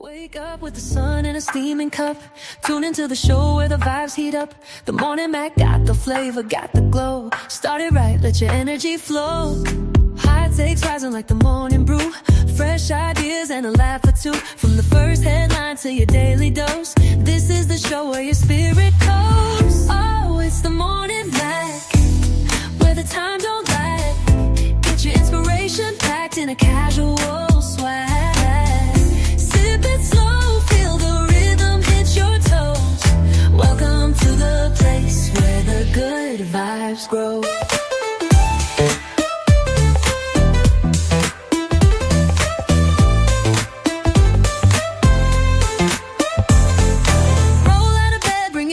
Wake up with the sun in a steaming cup. Tune into the show where the vibes heat up. The Morning Mac got the flavor, got the glow. Start it right, let your energy flow. High takes rising like the morning brew. Fresh ideas and a laugh or two. From the first headline to your daily dose. This is the show where your spirit goes. Oh, it's the Morning Mac, where the time don't lag. Get your inspiration packed in a casual swag. Sip it slow, feel the rhythm hit your toes. Welcome to the place where the good vibes grow.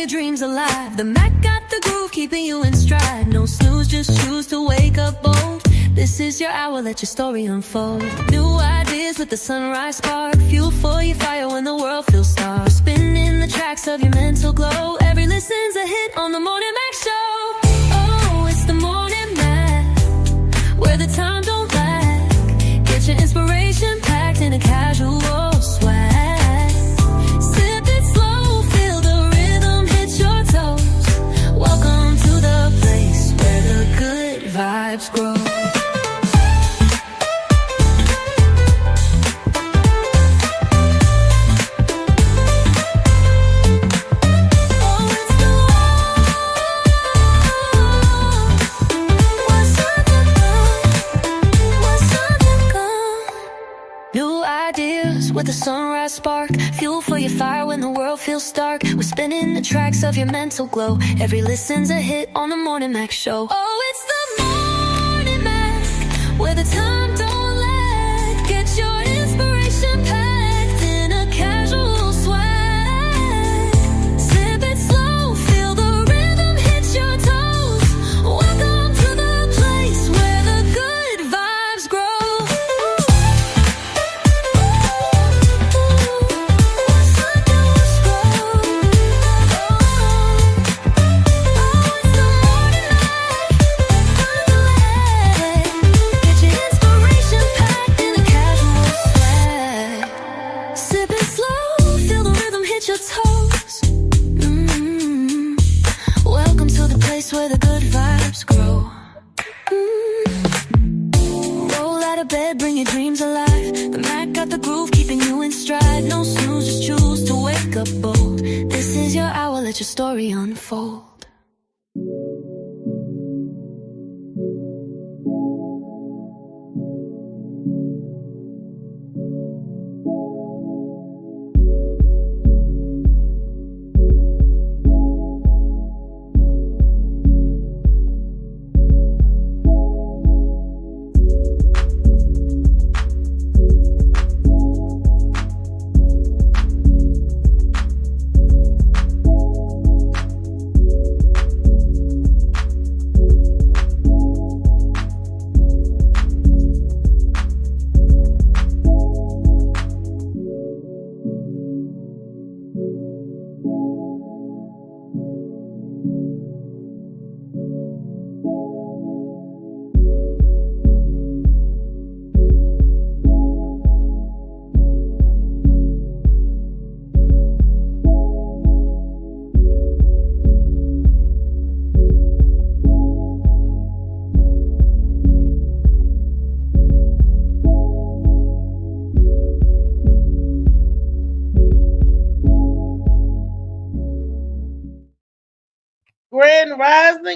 Dreams alive. The Mac got the groove, keeping you in stride. No snooze, just choose to wake up bold. This is your hour, let your story unfold. New ideas with the sunrise spark. Fuel for your fire when the world feels dark. Spinning the tracks of your mental glow. Every listen's a hit on the Morning Mac Show. Oh, it's the Morning Mac, where the time don't lag. Get your inspiration packed in a casual swag. Welcome to the place where the good vibes grow. New ideas with a sunrise spark. Fuel for your fire when the world feels dark. We're spinning the tracks of your mental glow. Every listen's a hit on the Morning Mac Show. Oh, it's the Morning Mac, where the time don't lag. Get your inspiration packed in a casual swag. Sip it slow, feel the rhythm hit your toes. Welcome to the place where the good vibes grow. Where the good vibes grow. Roll out of bed, bring your dreams alive. The Mac got the groove, keeping you in stride. No snooze, just choose to wake up bold. This is your hour, let your story unfold.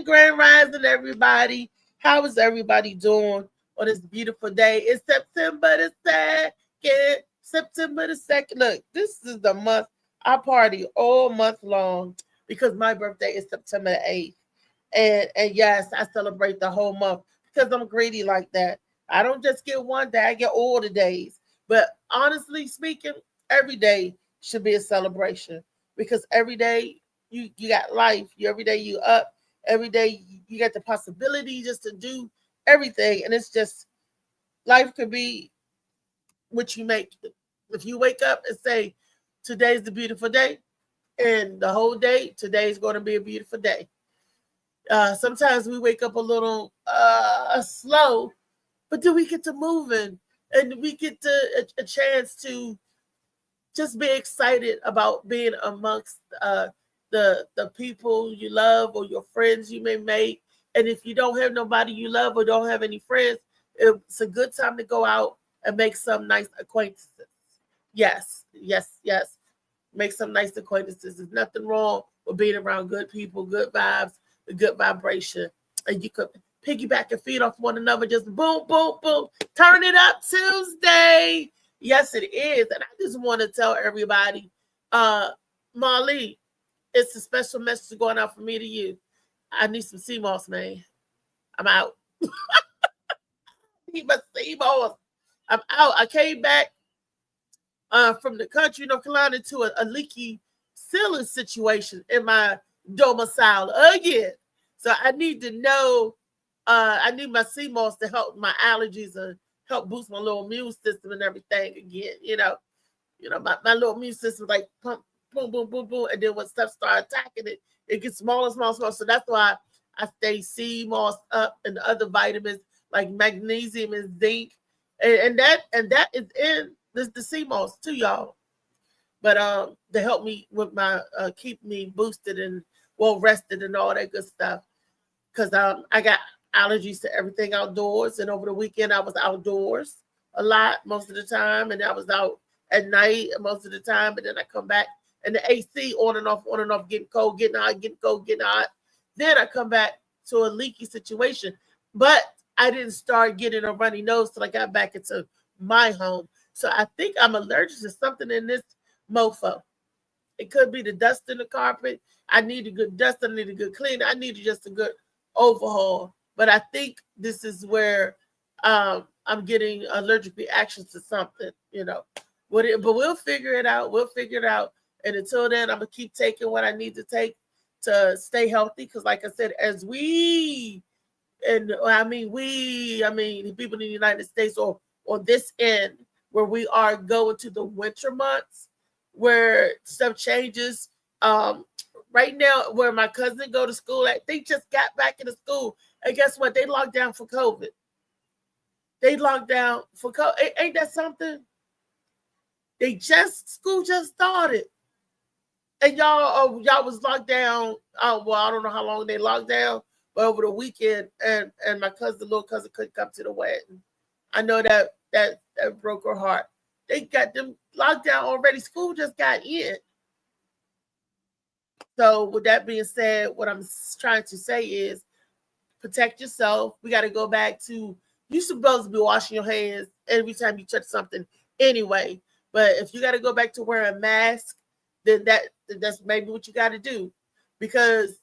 Grand Rising, everybody. How is everybody doing on this beautiful day? It's September the 2nd. September the 2nd. Look, this is the month. I party all month long because my birthday is September the 8th. And yes, I celebrate the whole month because I'm greedy like that. I don't just get one day, I get all the days. But honestly speaking, every day should be a celebration because every day you got life. Every day you up. Every day you got the possibility just to do everything. And it's just, life could be what you make. If you wake up and say, today's the beautiful day, and the whole day, today's going to be a beautiful day. Sometimes we wake up a little slow, but then we get to moving and we get to a chance to just be excited about being amongst the people you love or your friends you may make. And if you don't have nobody you love or don't have any friends, it's a good time to go out and make some nice acquaintances. Yes, yes, yes. Make some nice acquaintances. There's nothing wrong with being around good people, good vibes, a good vibration. And you could piggyback and feed off one another. Just boom, boom, boom. Turn it up Tuesday. Yes, it is. And I just want to tell everybody, Marley, it's a special message going out from me to you. I need some sea moss, man. I'm out. I need my sea moss. I'm out. I came back from the country, North Carolina, to a leaky ceiling situation in my domicile again. So I need to know, I need my sea moss to help my allergies and help boost my little immune system and everything again. My little immune system like pump, boom, boom, boom, boom. And then when stuff starts attacking it, it gets smaller, smaller, smaller. So that's why I stay sea moss up and other vitamins like magnesium and zinc. And that is in the sea moss too, y'all. But to help me with my keep me boosted and well rested and all that good stuff. Because I got allergies to everything outdoors. And over the weekend I was outdoors a lot most of the time. And I was out at night most of the time. And then I come back and the AC on and off, getting cold, getting hot, getting cold, getting hot. Then I come back to a leaky situation. But I didn't start getting a runny nose till I got back into my home. So I think I'm allergic to something in this mofo. It could be the dust in the carpet. I need a good dust. I need a good clean. I need just a good overhaul. But I think this is where I'm getting allergic reactions to something, But we'll figure it out. We'll figure it out. And until then, I'm going to keep taking what I need to take to stay healthy. Because like I said, as the people in the United States or on this end, where we are going to the winter months, where stuff changes. Right now, where my cousin go to school at, they just got back into school. And guess what? They locked down for COVID. They locked down for COVID. Ain't that something? School just started. And y'all was locked down. I don't know how long they locked down, but over the weekend, and my little cousin couldn't come to the wedding. I know that broke her heart. They got them locked down already. School just got in. So with that being said, what I'm trying to say is protect yourself. We got to go back to, you're supposed to be washing your hands every time you touch something anyway. But if you got to go back to wearing a mask, then that's maybe what you got to do. Because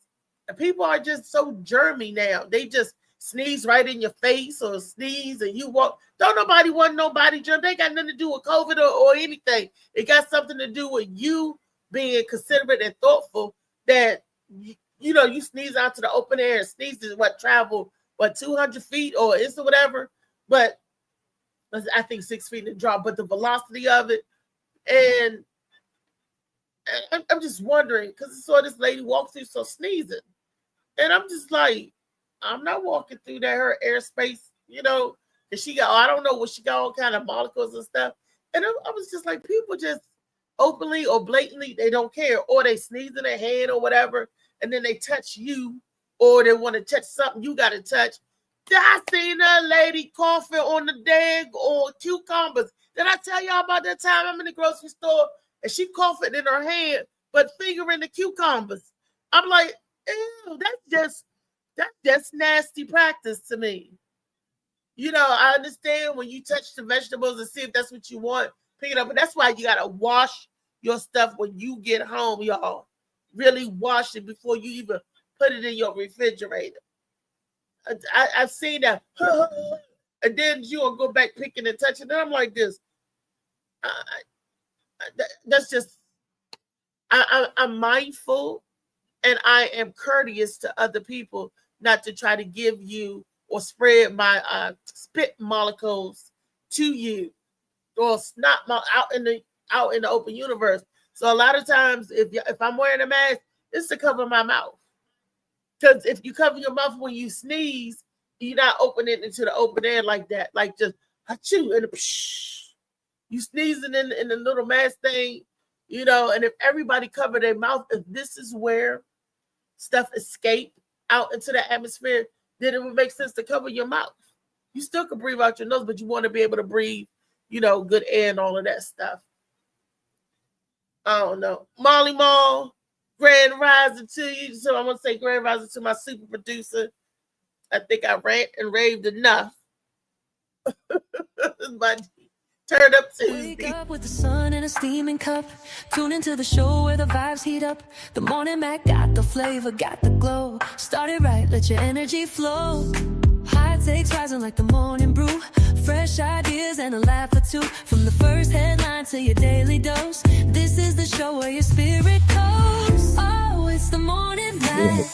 people are just so germy now. They just sneeze right in your face or sneeze and you walk. Don't nobody want nobody germ. They got nothing to do with COVID or anything. It got something to do with you being considerate and thoughtful that, you sneeze out to the open air and sneeze is travel 200 feet or it's or whatever. But I think 6 feet in the drop, but the velocity of it. And I'm just wondering, because I saw this lady walk through so sneezing. And I'm just like, I'm not walking through her airspace, and she got, I don't know what she got, all kind of molecules and stuff. And I was just like, people just openly or blatantly, they don't care, or they sneeze in their hand or whatever, and then they touch you, or they want to touch something you got to touch. I seen a lady coughing on the dag or cucumbers. Did I tell y'all about that time I'm in the grocery store and she coughing in her hand, but fingering the cucumbers? I'm like, ew, that's just nasty practice to me. I understand when you touch the vegetables and see if that's what you want, pick it up. But that's why you got to wash your stuff when you get home, y'all. Really wash it before you even put it in your refrigerator. I've seen that. And then you'll go back picking and touching. And I'm like this. That's just, I'm mindful and I am courteous to other people not to try to give you or spread my spit molecules to you or snot out in the open universe. So a lot of times if I'm wearing a mask, it's to cover my mouth. Because if you cover your mouth when you sneeze, you're not opening it into the open air like that. Like just achoo and you sneezing in the little mask thing, You know, and if everybody covered their mouth, if this is where stuff escape out into the atmosphere, then it would make sense to cover your mouth. You still can breathe out your nose, but you want to be able to breathe, you know, good air and all of that stuff. I don't know. Molly Mall, grand rising to you. So I want to say grand rising to my super producer. I think I rant and raved enough. But turn up Tuesday. Wake up with the sun in a steaming cup. Tune into the show where the vibes heat up. The morning Mac got the flavor, got the glow. Start it right, let your energy flow. High takes rising like the morning brew. Fresh ideas and a laugh or two. From the first headline to your daily dose. This is the show where your spirit goes. Oh, it's the morning Mac.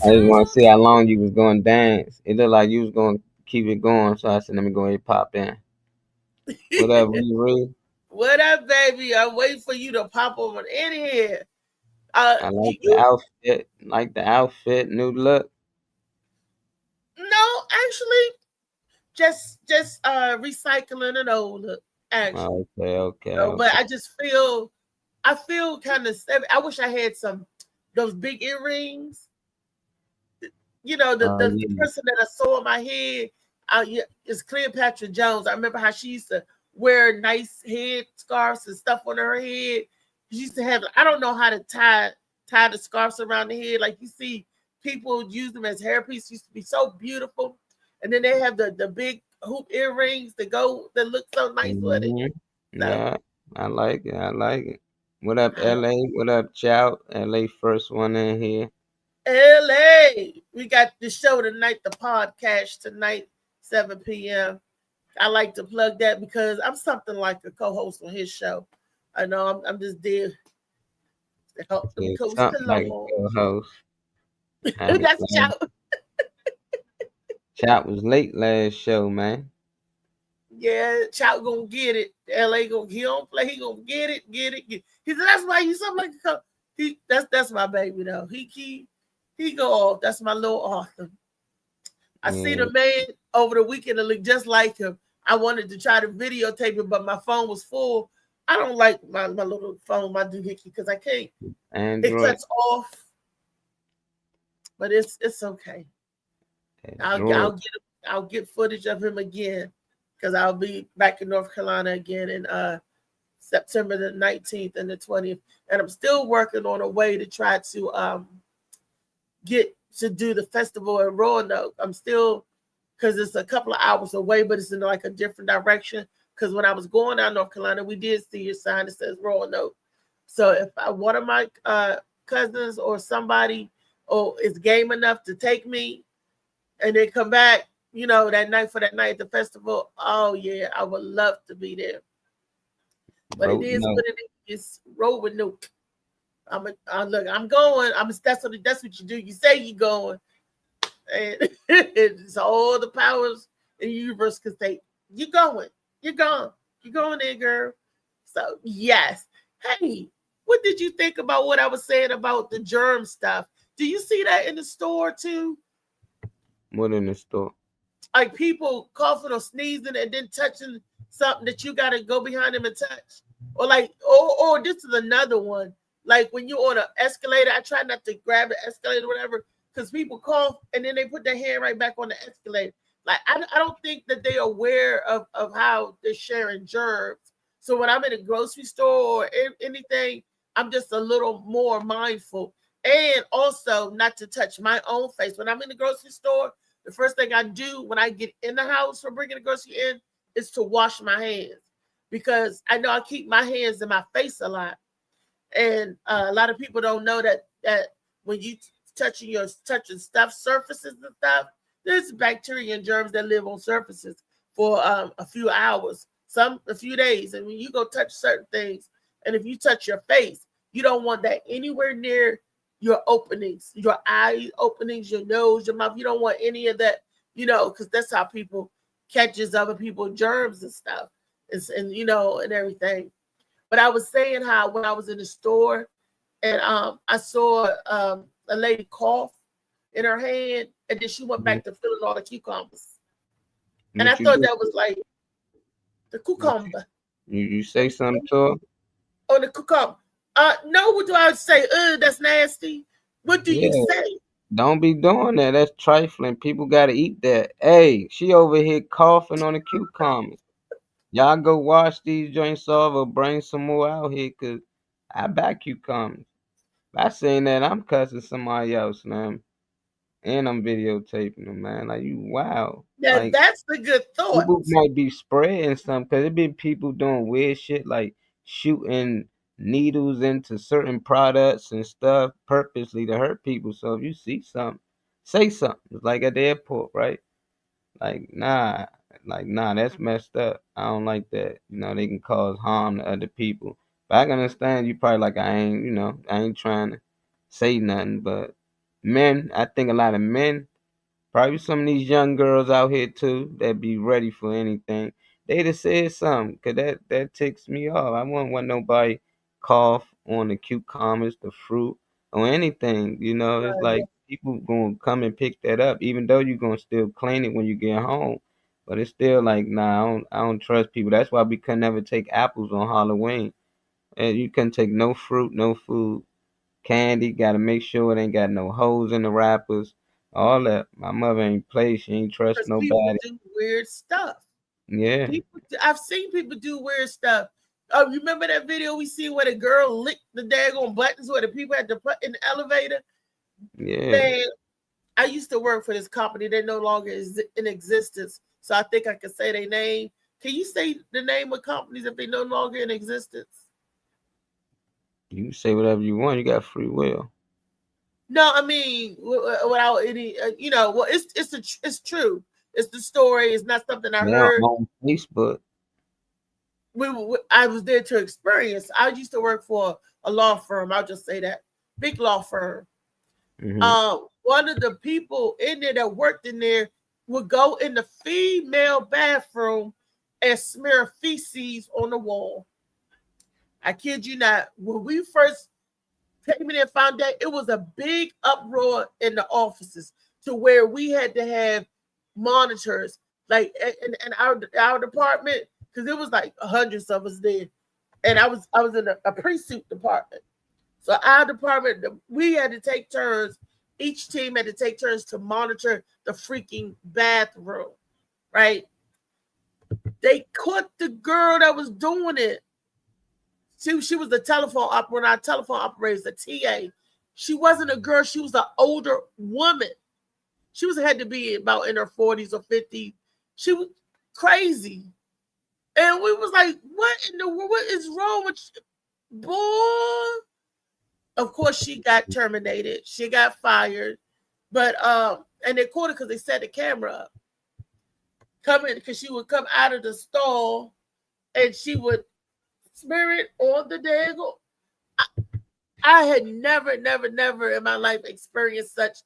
I just want to see how long you was going to dance. It looked like you was going to keep it going, so I said, let me go ahead and pop in. What up, Riri? What up, baby? I'm waiting for you to pop over in here. I like the outfit. Like the outfit, new look. No, actually, just recycling an old look. Actually, Okay. So, but I just feel kind of. I wish I had those big earrings. You know, the person that I saw in my head is Cleopatra Jones. I remember how she used to wear nice head scarves and stuff on her head. She used to have, I don't know how to tie the scarves around the head. Like you see people use them as hairpiece. Used to be so beautiful. And then they have the big hoop earrings that look so nice with it. So, yeah, I like it. What up, LA? What up, Chow? LA first one in here. LA, we got the show tonight, the podcast tonight, 7 p.m. I like to plug that because I'm something like a co-host on his show. I know I'm just there to help them coast along. Like a co-host. That's Chow. Chow was late last show, man. Yeah, Chow gonna get it. LA he don't play. He gonna get it. He said that's why you something like a co. That's my baby though. He go off. That's my little Arthur. I see the man over the weekend that looked just like him. I wanted to try to videotape it, but my phone was full. I don't like my little phone, my doohickey, because I can't. Android. It cuts off. But it's okay. I'll get footage of him again because I'll be back in North Carolina again in September the 19th and the 20th. And I'm still working on a way to try to get to do the festival in Roanoke. I'm still, because it's a couple of hours away, but it's in like a different direction. Because when I was going down North Carolina, we did see a sign that says Roanoke. So if one of my cousins or somebody is game enough to take me and then come back, you know, that night at the festival, oh yeah, I would love to be there. But it is what it is. Roanoke. I'm going. That's what you do. You say you're going, and it's all the powers in the universe can say you're going. You're gone. You're going there, girl. So yes. Hey, what did you think about what I was saying about the germ stuff? Do you see that in the store too? What in the store? Like people coughing or sneezing and then touching something that you got to go behind them and touch, or like, or this is another one. Like when you're on an escalator, I try not to grab the escalator or whatever, because people cough and then they put their hand right back on the escalator. Like, I don't think that they're aware of how they're sharing germs. So when I'm in a grocery store or anything, I'm just a little more mindful. And also not to touch my own face. When I'm in the grocery store, the first thing I do when I get in the house from bringing the grocery in is to wash my hands. Because I know I keep my hands in my face a lot. And a lot of people don't know that when you touching stuff, surfaces and stuff, there's bacteria and germs that live on surfaces for a few hours, a few days. And when you go touch certain things, and if you touch your face, you don't want that anywhere near your openings, your eye openings, your nose, your mouth. You don't want any of that, you know, because that's how people catches other people germs and stuff, and you know, and everything. But I was saying how when I was in the store and I saw a lady cough in her hand, and then she went back to filling all the cucumbers. And I thought that was like the cucumber. You say something to her? on the cookout. No, what do I say? That's nasty. What do you Yeah, say? don't be doing that. That's trifling. People gotta eat that. Hey, she over here coughing on the cucumbers. Y'all go wash these joints off or bring some more out here, cause I buy cucumbers. If I saying that, I'm cussing somebody else, man. And I'm videotaping them, man. Like, you wow. Now Like, that's the good thought. people might be spreading something because it been people doing weird shit like shooting needles into certain products and stuff purposely to hurt people. So if you see something, say something. It's like at the airport, right? Like, nah, that's messed up. I don't like that. You know, they can cause harm to other people. But I can understand you probably like, I ain't trying to say nothing. But men, I think a lot of men, probably some of these young girls out here too that be ready for anything. They'd have said something, cause that ticks me off. I wouldn't want nobody cough on the cucumbers, the fruit, or anything. You know, it's like people gonna come and pick that up, even though you're gonna still clean it when you get home. But it's still like, nah, I don't trust people. That's why we could never take apples on Halloween. And you couldn't take no fruit, no food. Candy, gotta make sure it ain't got no holes in the wrappers. All that. My mother ain't play. She ain't trust Because people nobody. do weird stuff. Yeah, I've seen people do weird stuff. Oh, you remember that video we see where the girl licked the daggone buttons where the people had to put in the elevator? yeah, Man, I used to work for this company. They're no longer in existence. So I think I can say their name. Can you say the name of companies if they're no longer in existence? you can say whatever you want. You got free will. No, I mean without any. Well, it's true. It's the story. It's not something I Now heard. on Facebook. I was there to experience. I used to work for a law firm. I'll just say that big law firm. Hmm. One of the people in there that worked in there would go in the female bathroom and smear feces on the wall. I kid you not. When we first came in and found that, it was a big uproar in the offices to where we had to have monitors, like in our department, because it was like hundreds of us there, and I was in a pre-suit department. So our department, we had to take turns. Each team had to take turns to monitor the freaking bathroom, right? They caught the girl that was doing it. She was the telephone operator, our telephone operator, the TA. She wasn't a girl. She was an older woman. She had to be about in her 40s or 50s. She was crazy. And we was like, what in the world? What is wrong with you? Boy? Of course, she got terminated. She got fired. But and they caught her because they set the camera up. Coming because she would come out of the stall and she would smear it on the daggone. I had never in my life experienced such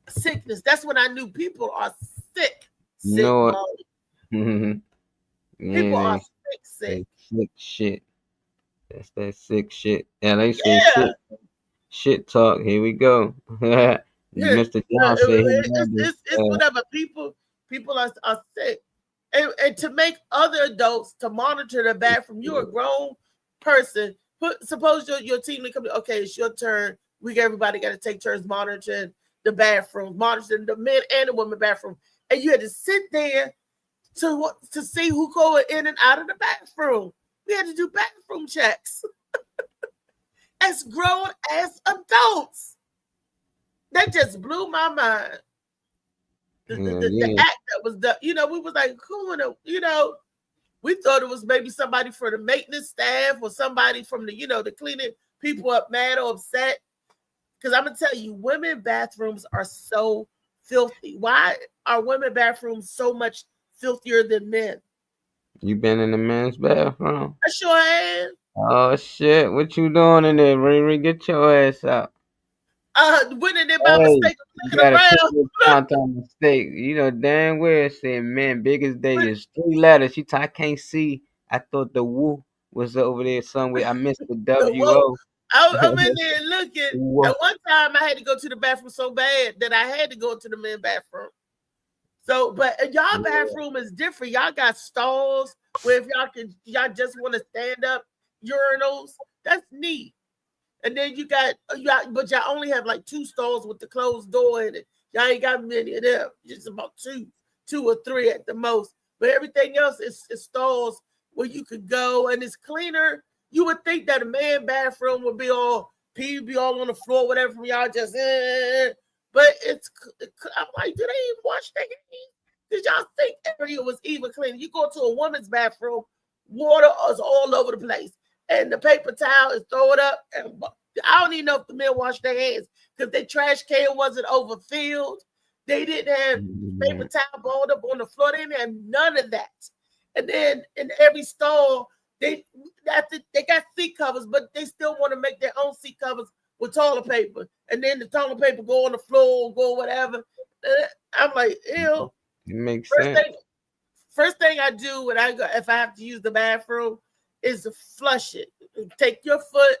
sickness. That's when I knew people are sick. You Sick, know what? Molly. People are Yeah, sick. that sick shit. That's that sick shit. Yeah, they say Yeah. shit talk. Here we go. Yeah. Mr. John said he never. It's whatever. People are sick. And to make other adults to monitor the bathroom, you're a grown person. Suppose your team come. Okay, it's your turn. Everybody got to take turns monitoring the bathroom, monitoring the men and the women bathroom, and you had to sit there to see who going in and out of the bathroom. We had to do bathroom checks as grown as adults. That just blew my mind. The Yeah. act that was done, we was like, who in the, we thought it was maybe somebody for the maintenance staff or somebody from the cleaning people up mad or upset. Because I'm gonna tell you, women bathrooms are so filthy. Why are women bathrooms so much filthier than men? You been in the men's bathroom? I sure am. Oh shit! What you doing in there, Riri? Get your ass out. Went in there by Hey, mistake of you looking gotta take around. into account on mistake. You know damn well it said man, biggest day is 3 letters. I can't see. I thought the woo was over there somewhere. I missed the Whoa. W-O. I'm in there looking. Whoa. At one time, I had to go to the bathroom so bad that I had to go to the men's bathroom. So, but y'all bathroom is different. Y'all got stalls where if y'all just want to stand up urinals. That's neat. And then but y'all only have like 2 stalls with the closed door in it. Y'all ain't got many of them. Just about two or three at the most. But everything else is stalls where you could go and it's cleaner. You would think that a man bathroom would be all pee be all on the floor, whatever from y'all just. But I'm like, do they even wash their hands? Did y'all think area was even clean? You go to a woman's bathroom, water is all over the place, and the paper towel is thrown up. And I don't even know if the men wash their hands because their trash can wasn't overfilled. They didn't have paper towel balled up on the floor. They didn't have none of that. And then in every stall, they got seat covers, but they still want to make their own seat covers with toilet paper. And then the toilet paper go on the floor, go whatever. I'm like, ew. It makes sense. First thing I do when I go, if I have to use the bathroom, is to flush it. Take your foot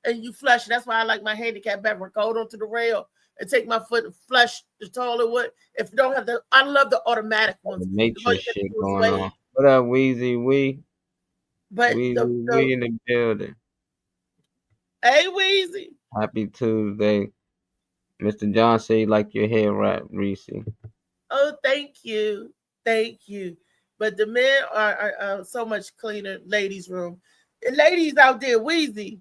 and you flush it. That's why I like my handicap bathroom. Go onto the rail and take my foot and flush the toilet. If you don't have I love the automatic ones. The nature shit going on. What up, Weezy Wee? But Weezy in the building. Hey, Weezy. Happy Tuesday. Mr. John said you like your hair wrap, Reese. Oh, thank you. Thank you. But the men are so much cleaner, ladies' room. And ladies out there, Weezy,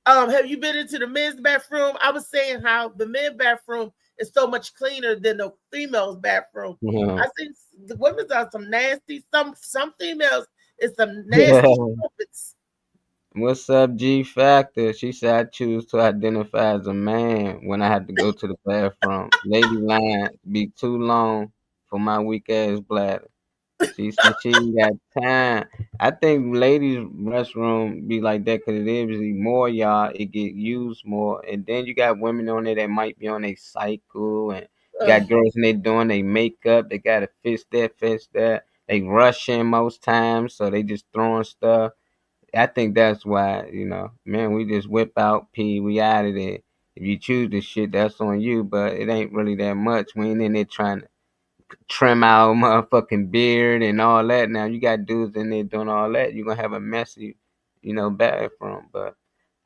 have you been into the men's bathroom? I was saying how the men's bathroom is so much cleaner than the females' bathroom. Yeah. I think the women's are some nasty, some females is some nasty puppets. What's up, G Factor? She said I choose to identify as a man when I have to go to the bathroom. Lady line be too long for my weak ass bladder. She said she ain't got time. I think ladies' restroom be like that because it is more y'all. It get used more, and then you got women on there that might be on a cycle, and you got girls and they doing their makeup. They gotta fix that. They rushing most times, so they just throwing stuff. I think that's why, man, we just whip out pee, we out of there. If you choose this shit, that's on you, but it ain't really that much. We ain't in there trying to trim our motherfucking beard and all that. Now you got dudes in there doing all that. You're gonna have a messy, bathroom. But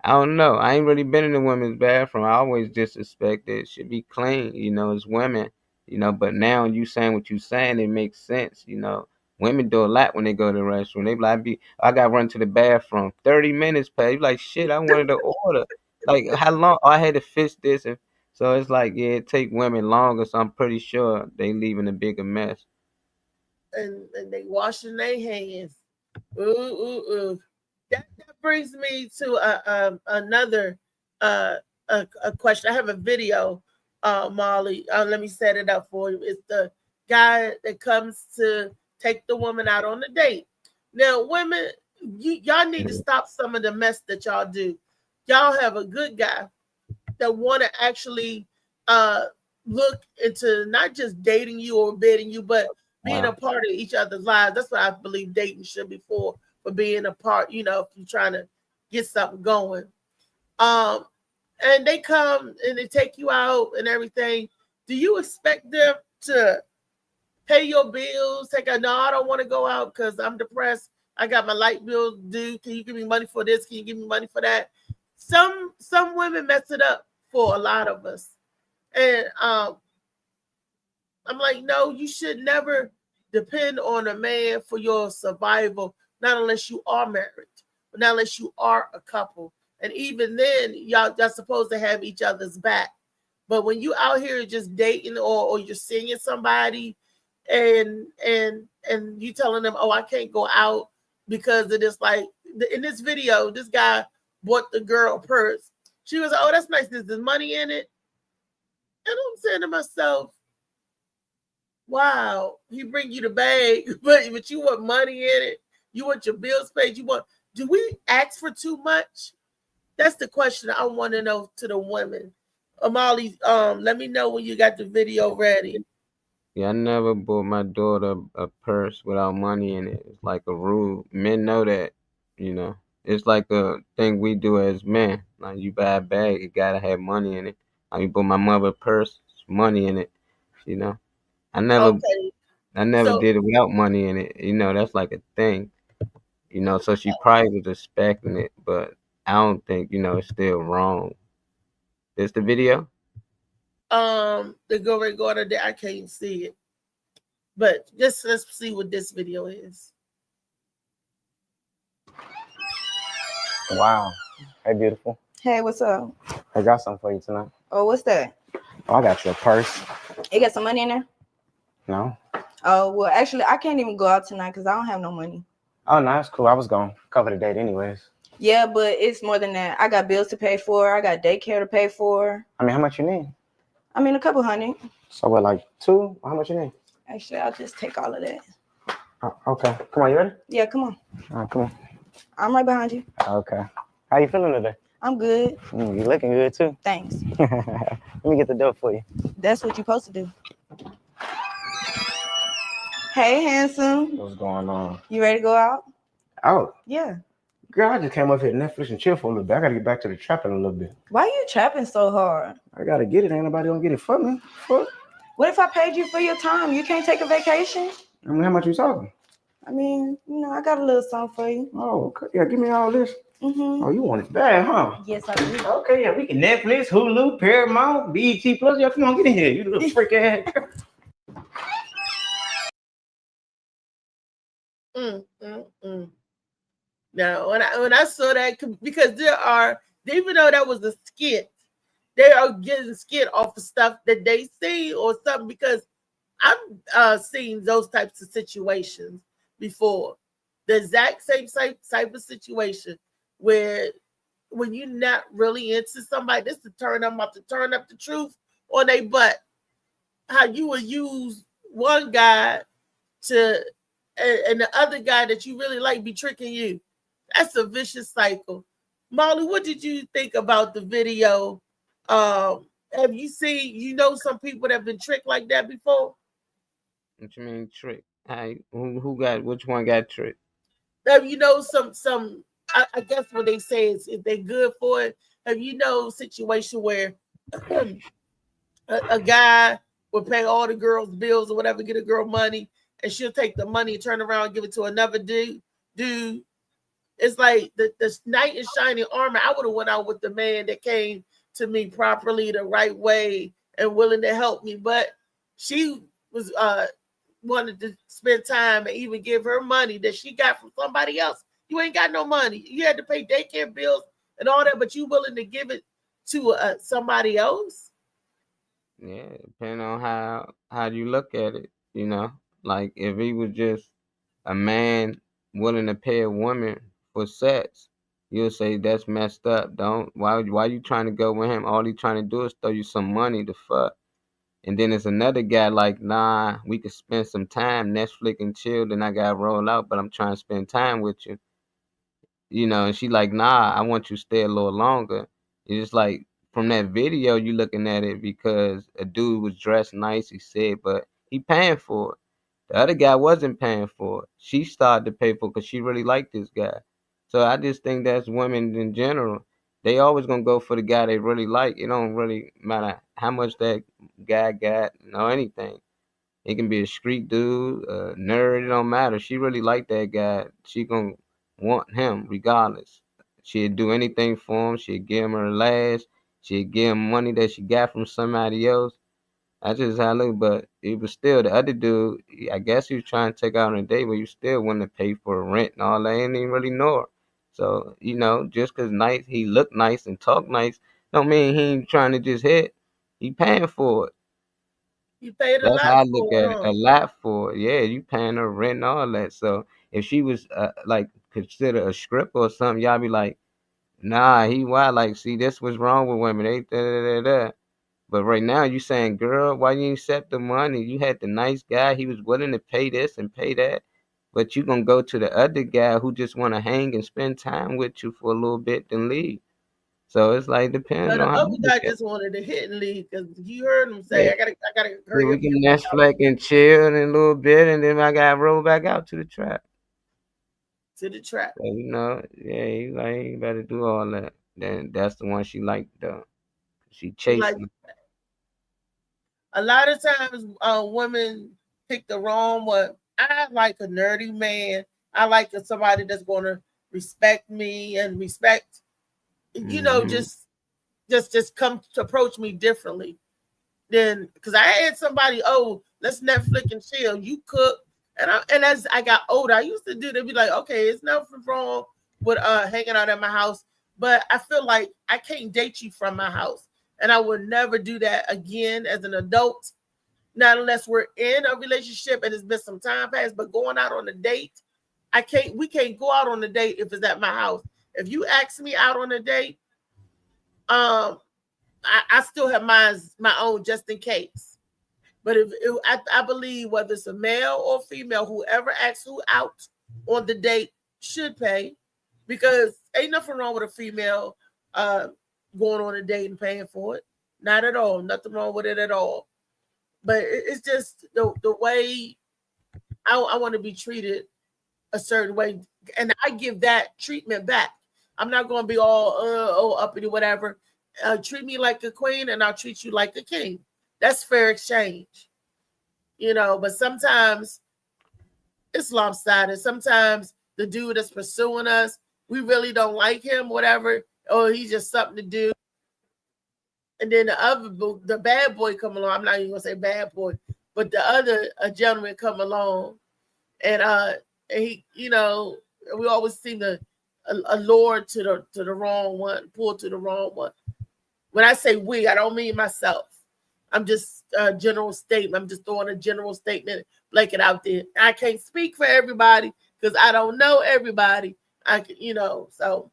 I don't know. I ain't really been in the women's bathroom. I always just suspect that it should be clean, as women, but now you saying what you saying, it makes sense, Women do a lot when they go to the restroom. They be like, I got to run to the bathroom. 30 minutes, pay. Like, shit, I wanted to order. Like, how long? I had to fix this. And so it's like, yeah, it take women longer. So I'm pretty sure they leaving a bigger mess. And they washing their hands. Ooh. That brings me to another a question. I have a video, Molly. Let me set it up for you. It's the guy that comes to take the woman out on a date. Now, women, y'all need to stop some of the mess that y'all do. Y'all have a good guy that want to actually look into not just dating you or bedding you, but being a part of each other's lives. That's what I believe dating should be for being a part, if you're trying to get something going. And they come and they take you out and everything. Do you expect them to pay your bills? No, I don't want to go out because I'm depressed. I got my light bill due. Can you give me money for this? Can you give me money for that? Some women mess it up for a lot of us. And I'm like, no, you should never depend on a man for your survival, not unless you are married, not unless you are a couple. And even then, y'all supposed to have each other's back. But when you out here just dating or you're seeing somebody and you telling them, oh, I can't go out because it is like in this video, this guy bought the girl a purse. She was like, oh, that's nice. There's money in it. And I'm saying to myself, wow, he bring you the bag, but you want money in it. You want your bills paid. Do we ask for too much? That's the question I want to know to the women. Amali, let me know when you got the video ready. Yeah, I never bought my daughter a purse without money in it. It's like a rule. Men know that, It's like a thing we do as men. Like you buy a bag, it gotta have money in it. I bought my mother a purse, money in it, I never. Okay. I never So did it without money in it. You know, that's like a thing. You know, so she probably was expecting it, but I don't think, it's still wrong. This the video? the go recorder there, I can't see it. But just let's see what this video is. Wow. Hey, beautiful. Hey, what's up? I got something for you tonight. Oh, what's that? Oh, I got you a purse. You got some money in there? No? Oh, well, actually, I can't even go out tonight because I don't have no money. Oh, no, that's cool. I was going to cover the date anyways. Yeah, but it's more than that. I got bills to pay for. I got daycare to pay for. I mean, how much you need? I mean, a couple hundred. So what, like 2? How much you need? Actually, I'll just take all of that. Okay. Come on, you ready? Yeah, come on. All right, come on. I'm right behind you. Okay. How you feeling today? I'm good. You looking good, too. Thanks. Let me get the dough for you. That's what you're supposed to do. Hey, handsome. What's going on? You ready to go out? Oh, Yeah. girl, I just came up here Netflix and chill for a little bit. I got to get back to the trapping a little bit. Why you trapping so hard? I got to get it. Ain't nobody going to get it for me. Fuck. What if I paid you for your time? You can't take a vacation? I mean, how much you talking? I mean, I got a little something for you. Oh, okay. Yeah, give me all this. Mm-hmm. Oh, you want it bad, huh? Yes, I do. Okay, yeah, we can Netflix, Hulu, Paramount, BET Plus. Yeah, come on, get in here. You little freak ass. Now, when I saw that, because even though that was a skit, they are getting skit off of stuff that they see or something. Because I've seen those types of situations before. The exact same type of situation where when you're not really into somebody, this to turn them up, to turn up the truth on their butt. How you will use one guy and the other guy that you really like be tricking you. That's a vicious cycle. Molly, what did you think about the video? Have you seen, some people that have been tricked like that before? What you mean trick? Which one got tricked? Have some I guess what they say is if they're good for it. Have situation where a guy will pay all the girls' bills or whatever, get a girl money, and she'll take the money and turn around and give it to another dude. It's like the knight in shining armor. I would have went out with the man that came to me properly, the right way, and willing to help me. But she was wanted to spend time and even give her money that she got from somebody else. You ain't got no money. You had to pay daycare bills and all that, but you willing to give it to somebody else? Yeah, depending on how you look at it, like if he was just a man willing to pay a woman for sex, you'll say that's messed up. Don't why you trying to go with him? All he trying to do is throw you some money to fuck. And then there's another guy like, nah, we could spend some time, Netflix and chill, then I gotta roll out, but I'm trying to spend time with you. And she like, nah, I want you to stay a little longer. It's just like from that video, you looking at it because a dude was dressed nice, he said, but he paying for it. The other guy wasn't paying for it. She started to pay for it because she really liked this guy. So I just think that's women in general. They always gonna go for the guy they really like. It don't really matter how much that guy got, anything. It can be a street dude, a nerd, it don't matter. She really like that guy. She gonna want him regardless. She'd do anything for him. She'd give him her last. She'd give him money that she got from somebody else. That's just how I look. But it was still the other dude. I guess he was trying to take out on a date, but you still want to pay for rent and all that. Ain't even really know her. So just cause nice, he look nice and talk nice, don't mean he ain't trying to just hit. He paying for it. You paid a That's lot how I look for at it, it. huh? A lot for it. Yeah, you paying her rent and all that. So if she was like considered a script or something, y'all be like, nah, he wild. Like, see, this was wrong with women. They da da da da. But right now you saying, girl, why you ain't accept the money? You had the nice guy. He was willing to pay this and pay that. But you gonna go to the other guy who just wanna hang and spend time with you for a little bit then leave. So it's like So depends the on how other you look guy at just wanted to hit and leave because you heard him it. say, I gotta Yeah, hurry we up and can get my house Netflix and chill in a little bit, and then I got to roll back out to the trap. to the trap. So, yeah, he like, he better do all that. Then that's the one she liked, though. She She like chasing. a lot of times women picked the wrong one. I like a nerdy man. I like somebody that's gonna respect me and respect, Mm-hmm. just come to approach me differently. Then because I had somebody, oh, let's Netflix and chill. You cook, and as I got older, I used to do. They'd be like, okay, it's nothing wrong with hanging out at my house, but I feel like I can't date you from my house, and I would never do that again as an adult. Not unless we're in a relationship and it's been some time past, but going out on a date, I can't. We can't go out on a date if it's at my house. If you ask me out on a date, um, I still have my own just in case. But I believe whether it's a male or female, whoever asks who out on the date should pay, because ain't nothing wrong with a female uh, going on a date and paying for it. Not at all. Nothing wrong with it at all. But it's just the way I want to be treated a certain way, and I give that treatment back. I'm not going to be all uppity whatever. Treat me like a queen, and I'll treat you like a king. That's fair exchange, But sometimes it's lopsided. Sometimes the dude that's pursuing us, we really don't like him, whatever. Or he's just something to do. And then the bad boy come along. I'm not even gonna say bad boy, but the other gentleman come along, and he, we always seem to allure to the wrong one, pull to the wrong one. When I say we, I don't mean myself. I'm just a general statement. I'm just throwing a general statement, blanket out there. I can't speak for everybody because I don't know everybody. I can, so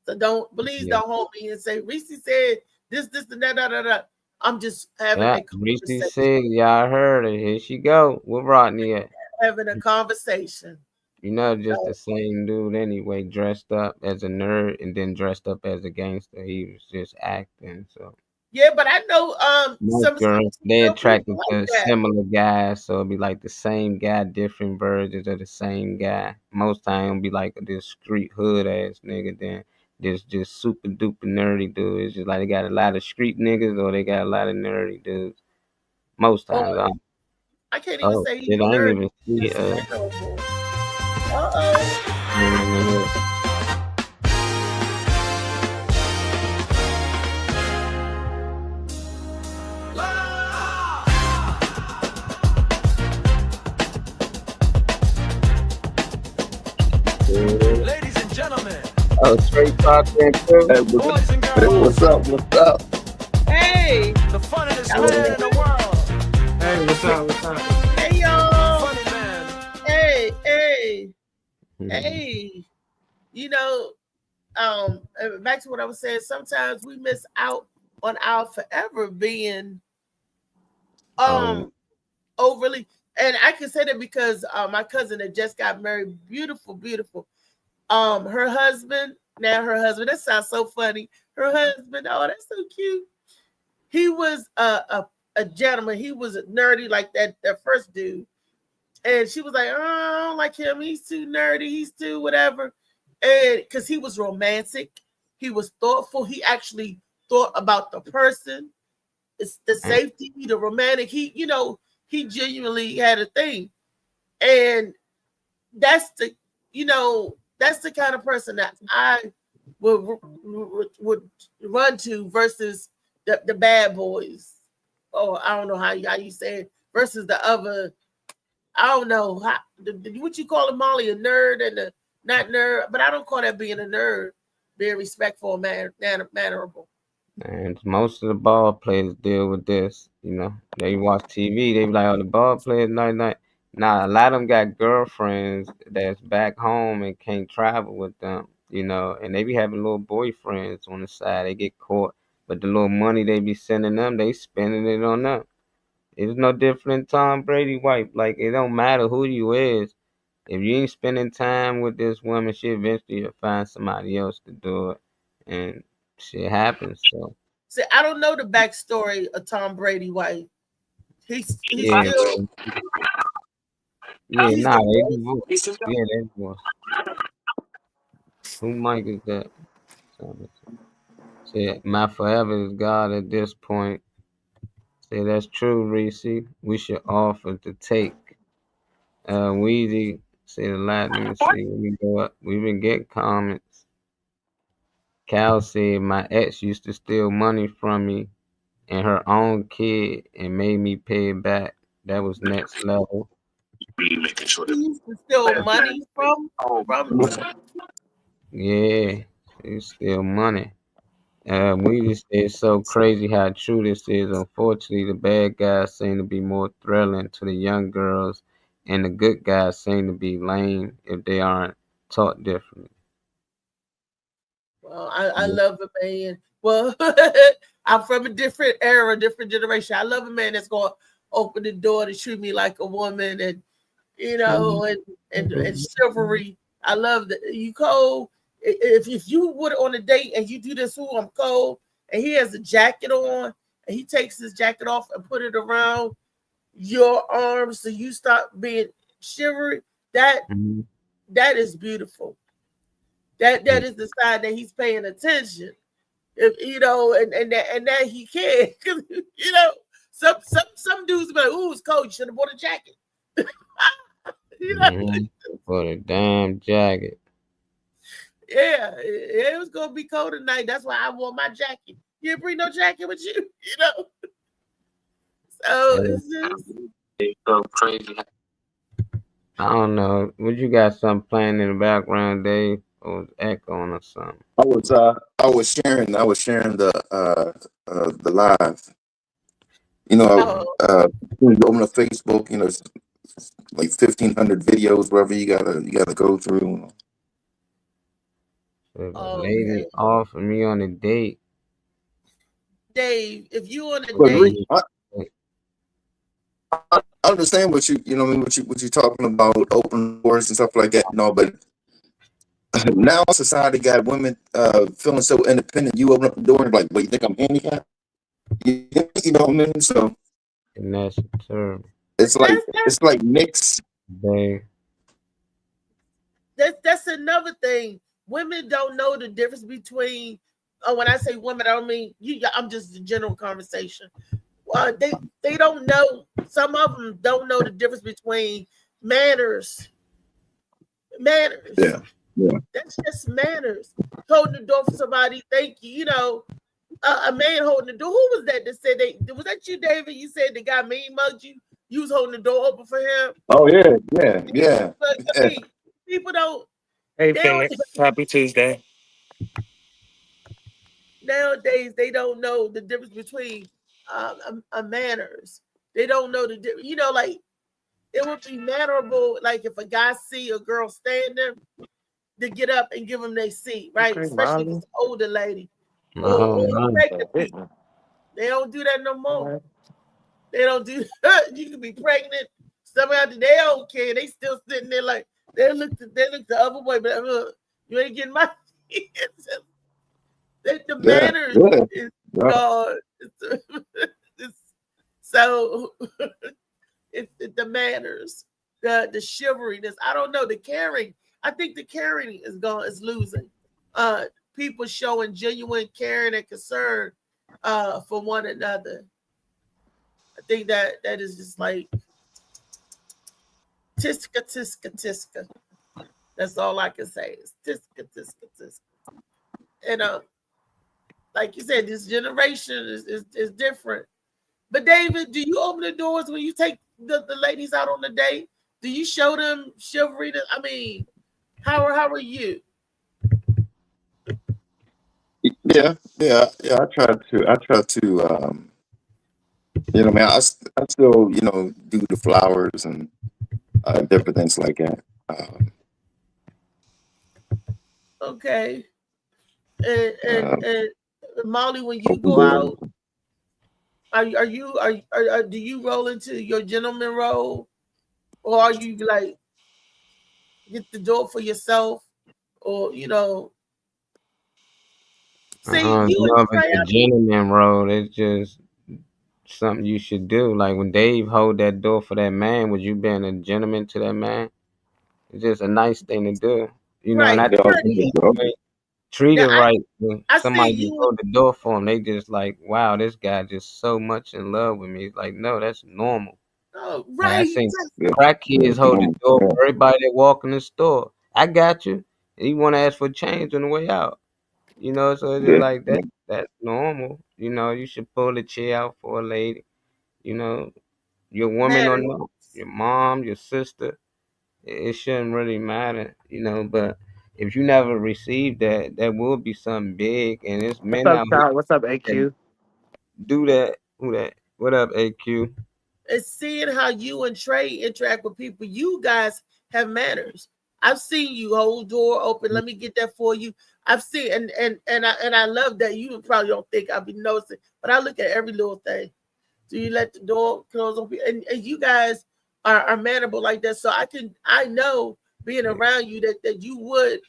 Yeah. don't hold me and say Reese said this, and that. I'm just having Yeah. a Reese conversation. said, y'all heard it. Here she go. Where Rodney at? Having a conversation. Just So, the same dude anyway, dressed up as a nerd and then dressed up as a gangster. He was just acting. So yeah, but I know most some girls they people attracted like to that. similar guys, so it'd be like the same guy, different versions of the same guy. Most time it'll be like this street hood ass nigga, then this just super duper nerdy dude. It's just like they got a lot of street niggas or they got a lot of nerdy dudes. Most Or times, I can't even oh say he's shit, I ain't nerd. even see He's it. just terrible. Uh-oh. Ladies and gentlemen, Oh, straight talking too. Hey, boys and girls, what's up? What's up? Hey, the funniest y'all man in the world. Hey, what's up? What's up? hey, y'all. Funny man. Hey. Mhm. Hey. You know, back to what I was saying, sometimes we miss out on our forever being Oh, overly, and I can say that because my cousin that just got married, beautiful. Her husband, that sounds so funny. Her husband, oh, that's so cute. He was a gentleman. He was nerdy like that first dude. And she was like, oh, I don't like him. He's too nerdy. He's too whatever. And because he was romantic, he was thoughtful. He actually thought about the person, it's the safety, the romantic. He genuinely had a thing. And that's that's the kind of person that I would run to versus the bad boys. Or I don't know how you say it, versus the other. I don't know what you call it, Molly, a nerd and a not nerd, but I don't call that being a nerd. Being respectful and mannerable. and most of the ball players deal with this. They watch TV. They be like, "Oh, the ball players, night." Nah, a lot of them got girlfriends that's back home and can't travel with them. And they be having little boyfriends on the side. They get caught, but the little money they be sending them, they spending it on them. It's no different than Tom Brady wife. Like it don't matter who you is. If you ain't spending time with this woman, she eventually will find somebody else to do it, and shit happens. So See, I don't know the backstory of Tom Brady. Why he's yeah, still yeah, he's nah, they divorced. divorced. Yeah, they divorced. Who Mike is that? So, shit, my forever is God at this point. Say that's true, Reese. We should offer to take. Weezy said a lot. Let me see. Let me go up. We've been getting comments. Cal said my ex used to steal money from me and her own kid and made me pay it back. That was next level. He used to steal money from Yeah, she steal money. We just it's so crazy how true this is. Unfortunately, the bad guys seem to be more thrilling to the young girls, and the good guys seem to be lame if they aren't taught differently. Well, I love a man. Well, I'm from a different era, different generation. I love a man that's going to open the door to treat me like a woman, and you know, and chivalry. I love that. You Cole, if you would on a date and you do this, I'm Cole, and he has a jacket on, and he takes his jacket off and put it around your arms, so you start being chivalry. That is beautiful. That is the sign that he's paying attention. If you know, and that he can, because you know, some dudes be like, "Ooh, it's cold. You should have bought a jacket." You know? For the damn jacket. Yeah, it was gonna be cold tonight. That's why I wore my jacket. You didn't bring no jacket with you, you know. So it's so crazy. I don't know. Would you got something playing in the background, Dave, or was echoing or something? I was sharing the live. You know, you open up Facebook. You know, it's like 1,500 videos, wherever you gotta go through. The lady offered me on a date. Dave, if you on a date, I understand what you know. I mean, what you talking about, open doors and stuff like that. No, but now society got women feeling so independent. You open up the door and like, wait, you think I'm handicapped? You know what I mean? So, and that's terrible. It's like mixed. That's another thing. Women don't know the difference between. When I say women, I don't mean you. I'm just a general conversation. They don't know. Some of them don't know the difference between manners. Yeah. That's just manners. Holding the door for somebody. Thank you. You know, a man holding the door. Who was that said was that you, David? You said the guy mean mugged you. You was holding the door open for him. Oh yeah. But I mean, people don't. Hey, Phoenix. Happy Tuesday. Nowadays, they don't know the difference between manners. They don't know the difference. You know, like it would be mannerable, like if a guy see a girl standing, to get up and give them their seat, right? Okay, especially if Molly. it's an older lady. They don't do that no more. They don't do. You can be pregnant. Somehow they don't care. They still sitting there like they look the other way, but you ain't getting my. The manners is God. So it's the manners, the chivalry. I don't know, the caring. I think the caring is losing. People showing genuine caring and concern for one another. I think that is just like tiska. That's all I can say is tiska. And like you said, this generation is different. But David, do you open the doors when you take the ladies out on the date? Do you show them chivalry? I mean, how are you? Yeah. I try to. You know, man. I still, you know, do the flowers and different things like that. Okay. And Molly, when you go out, do you roll into your gentleman role, or are you like get the door for yourself, or you know? See, the gentleman role. It's just something you should do. Like when Dave hold that door for that man, was you being a gentleman to that man? It's just a nice thing to do. You know, not treated Now right, when I somebody see just you. hold the door for them, they just like, wow, this guy just so much in love with me. It's like, no, that's normal. Oh, Like I right. seen Yeah, crack yeah, kids hold the normal. door Yeah, for everybody that walk in the store. I got you. And you want to ask for change on the way out. You know, so it's just yeah, like that. yeah. That's normal. You know, you should pull a chair out for a lady. You know, your woman or Matters. not, your mom, your sister. It shouldn't really matter. You know, but if you never received that, that will be something big. And it's What's men up, out here Ty? What's up, that AQ? do that. Who that? What up, AQ? It's seeing how you and Trey interact with people. You guys have manners. I've seen you hold door open. Let me get that for you. I've seen and I love that. You probably don't think I'll be noticing, but I look at every little thing. Do you let the door close on? And you guys are mannerable like that. So I know being around you that you would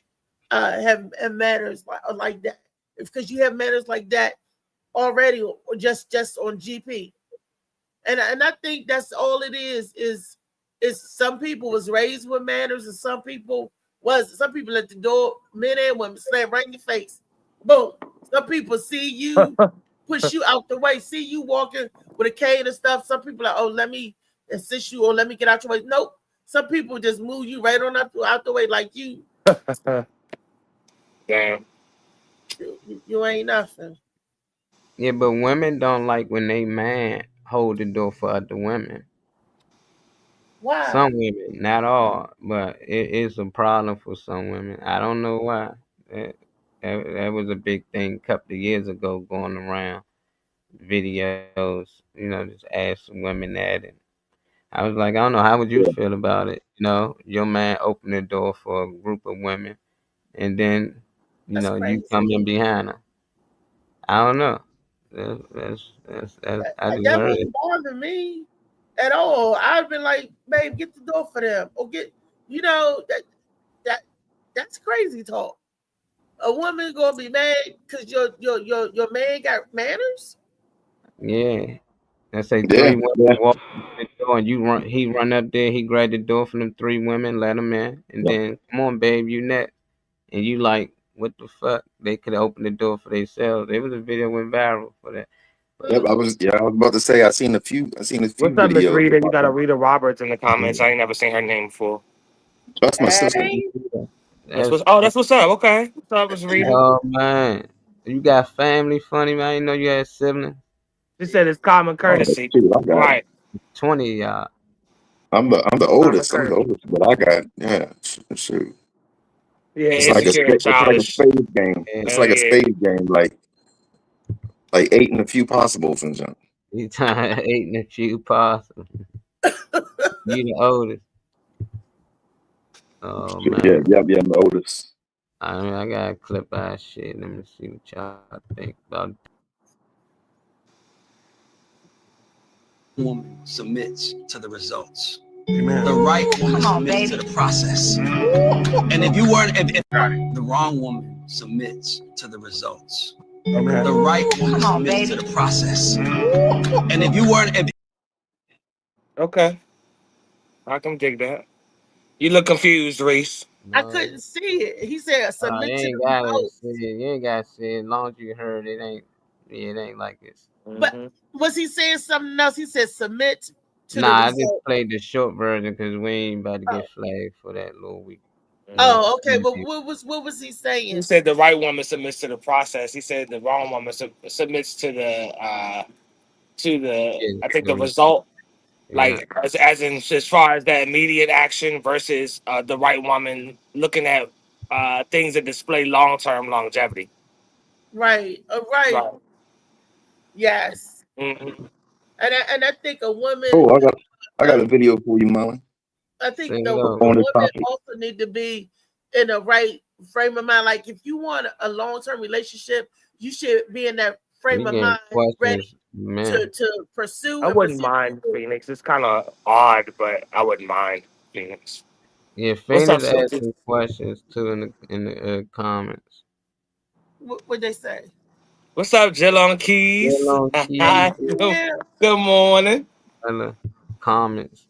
have manners like that. Because you have manners like that already, or just on GP. And I think that's all it is some people was raised with manners and some people at the door, men and women, slam right in your face. Boom. Some people see you, push you out the way, see you walking with a cane and stuff. Some people are, oh, let me assist you or let me get out your way. Nope. Some people just move you right on out the way like you Damn. you ain't nothing. Yeah, but women don't like when they man hold the door for other women. Why? Some women, not all, but it is a problem for some women. I don't know why. That was a big thing a couple of years ago going around videos, just ask women that. And I was like, I don't know, how would you Yeah. feel about it? Your man opened the door for a group of women and then, That's you crazy. come in behind them. I don't know. I just That heard it. wouldn't bother me at all. I've been like, babe, get the door for them, or get, you know, that that's crazy talk. A woman gonna be mad because your man got manners. Yeah. Let's say Yeah, three women yeah. walk in the door and he run up there, he grab the door from them three women, let them in, and Yeah. then come on, babe, you next, and you like, what the fuck? They could have opened the door for themselves. There was a video went viral for that. But Yep, Mm. I was about to say I seen a few What's up, Miss videos Rita? You about got a that. Rita Roberts in the yeah, comments. I ain't never seen her name before. That's my sister. Hey, that's That's what's up. Okay. What's up, Miss Rita? oh man, you got family funny man. You know you had siblings. She said it's common Oh courtesy. shoot, I got it. Right. 20 of y'all. I'm the Common oldest. I'm the courtesy. oldest, but I got yeah. Shoot. Yeah, It's like insecure and it's like a childish. spade game. Yeah, It's Hell like a yeah. spade game, like eight and a few possibles and junk. you time eating a few possums. You the oldest. Oh Yeah, man. yeah, I'm the oldest. I got a clip out shit. Let me see what y'all think about it. Woman submits to the results. Amen. The right woman submits to the process. And if you weren't, if the wrong woman submits to the results. Amen. The right woman submits to the process. And if you weren't, if Okay. I can dig that. You look confused, Reese. I No, couldn't see it. He said you submit to ain't the gotta results. say it. You ain't gotta say it. As long as you heard it, ain't. Yeah, it ain't like this. But Mm-hmm. was he saying something else? He said submit to the Nah, I just result. played the short version because we ain't about to get Oh, flagged for that little week. okay. But what was he He saying? said the right woman submits to the process. He said the wrong woman submits to the Yeah, I think the the result. result, Yeah, like as in as far as that immediate action versus the right woman looking at things that display long term longevity. Right. Right. Right. Yes. Mm-hmm. And I think a woman. Oh, I got a video for you, Molly, I think send it the over. on this woman topic. also need to be in the right frame of mind. Like if you want a long term relationship, you should be in that frame You of getting mind, ready questions, man. to pursue I and wouldn't pursue mind people. Phoenix. It's kind of odd, but I wouldn't mind Phoenix. Yeah, What's up, Phoenix asked Silky? some questions too in the comments. What they say? What's up, Jill on Still keys? on Hey, keys, Good yeah. morning. other comments.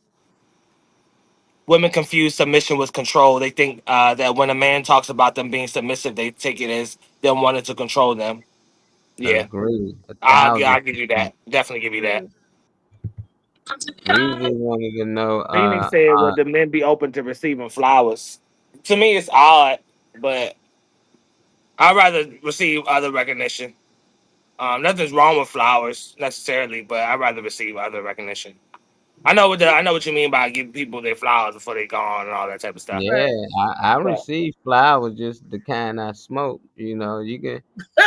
women confuse submission with control. They think that when a man talks about them being submissive, they take it as them wanting to control them. Yeah, Agree, I'll give you 1,000%. that. Definitely give you that. We just wanted to know. Phoenix said, "Would the men be open to receiving flowers?" To me, it's odd, but I'd rather receive other recognition. Nothing's wrong with flowers necessarily, but I'd rather receive other recognition. I know what you mean by giving people their flowers before they gone and all that type of stuff. Yeah, I But receive flowers, just the kind I smoke. You know, you can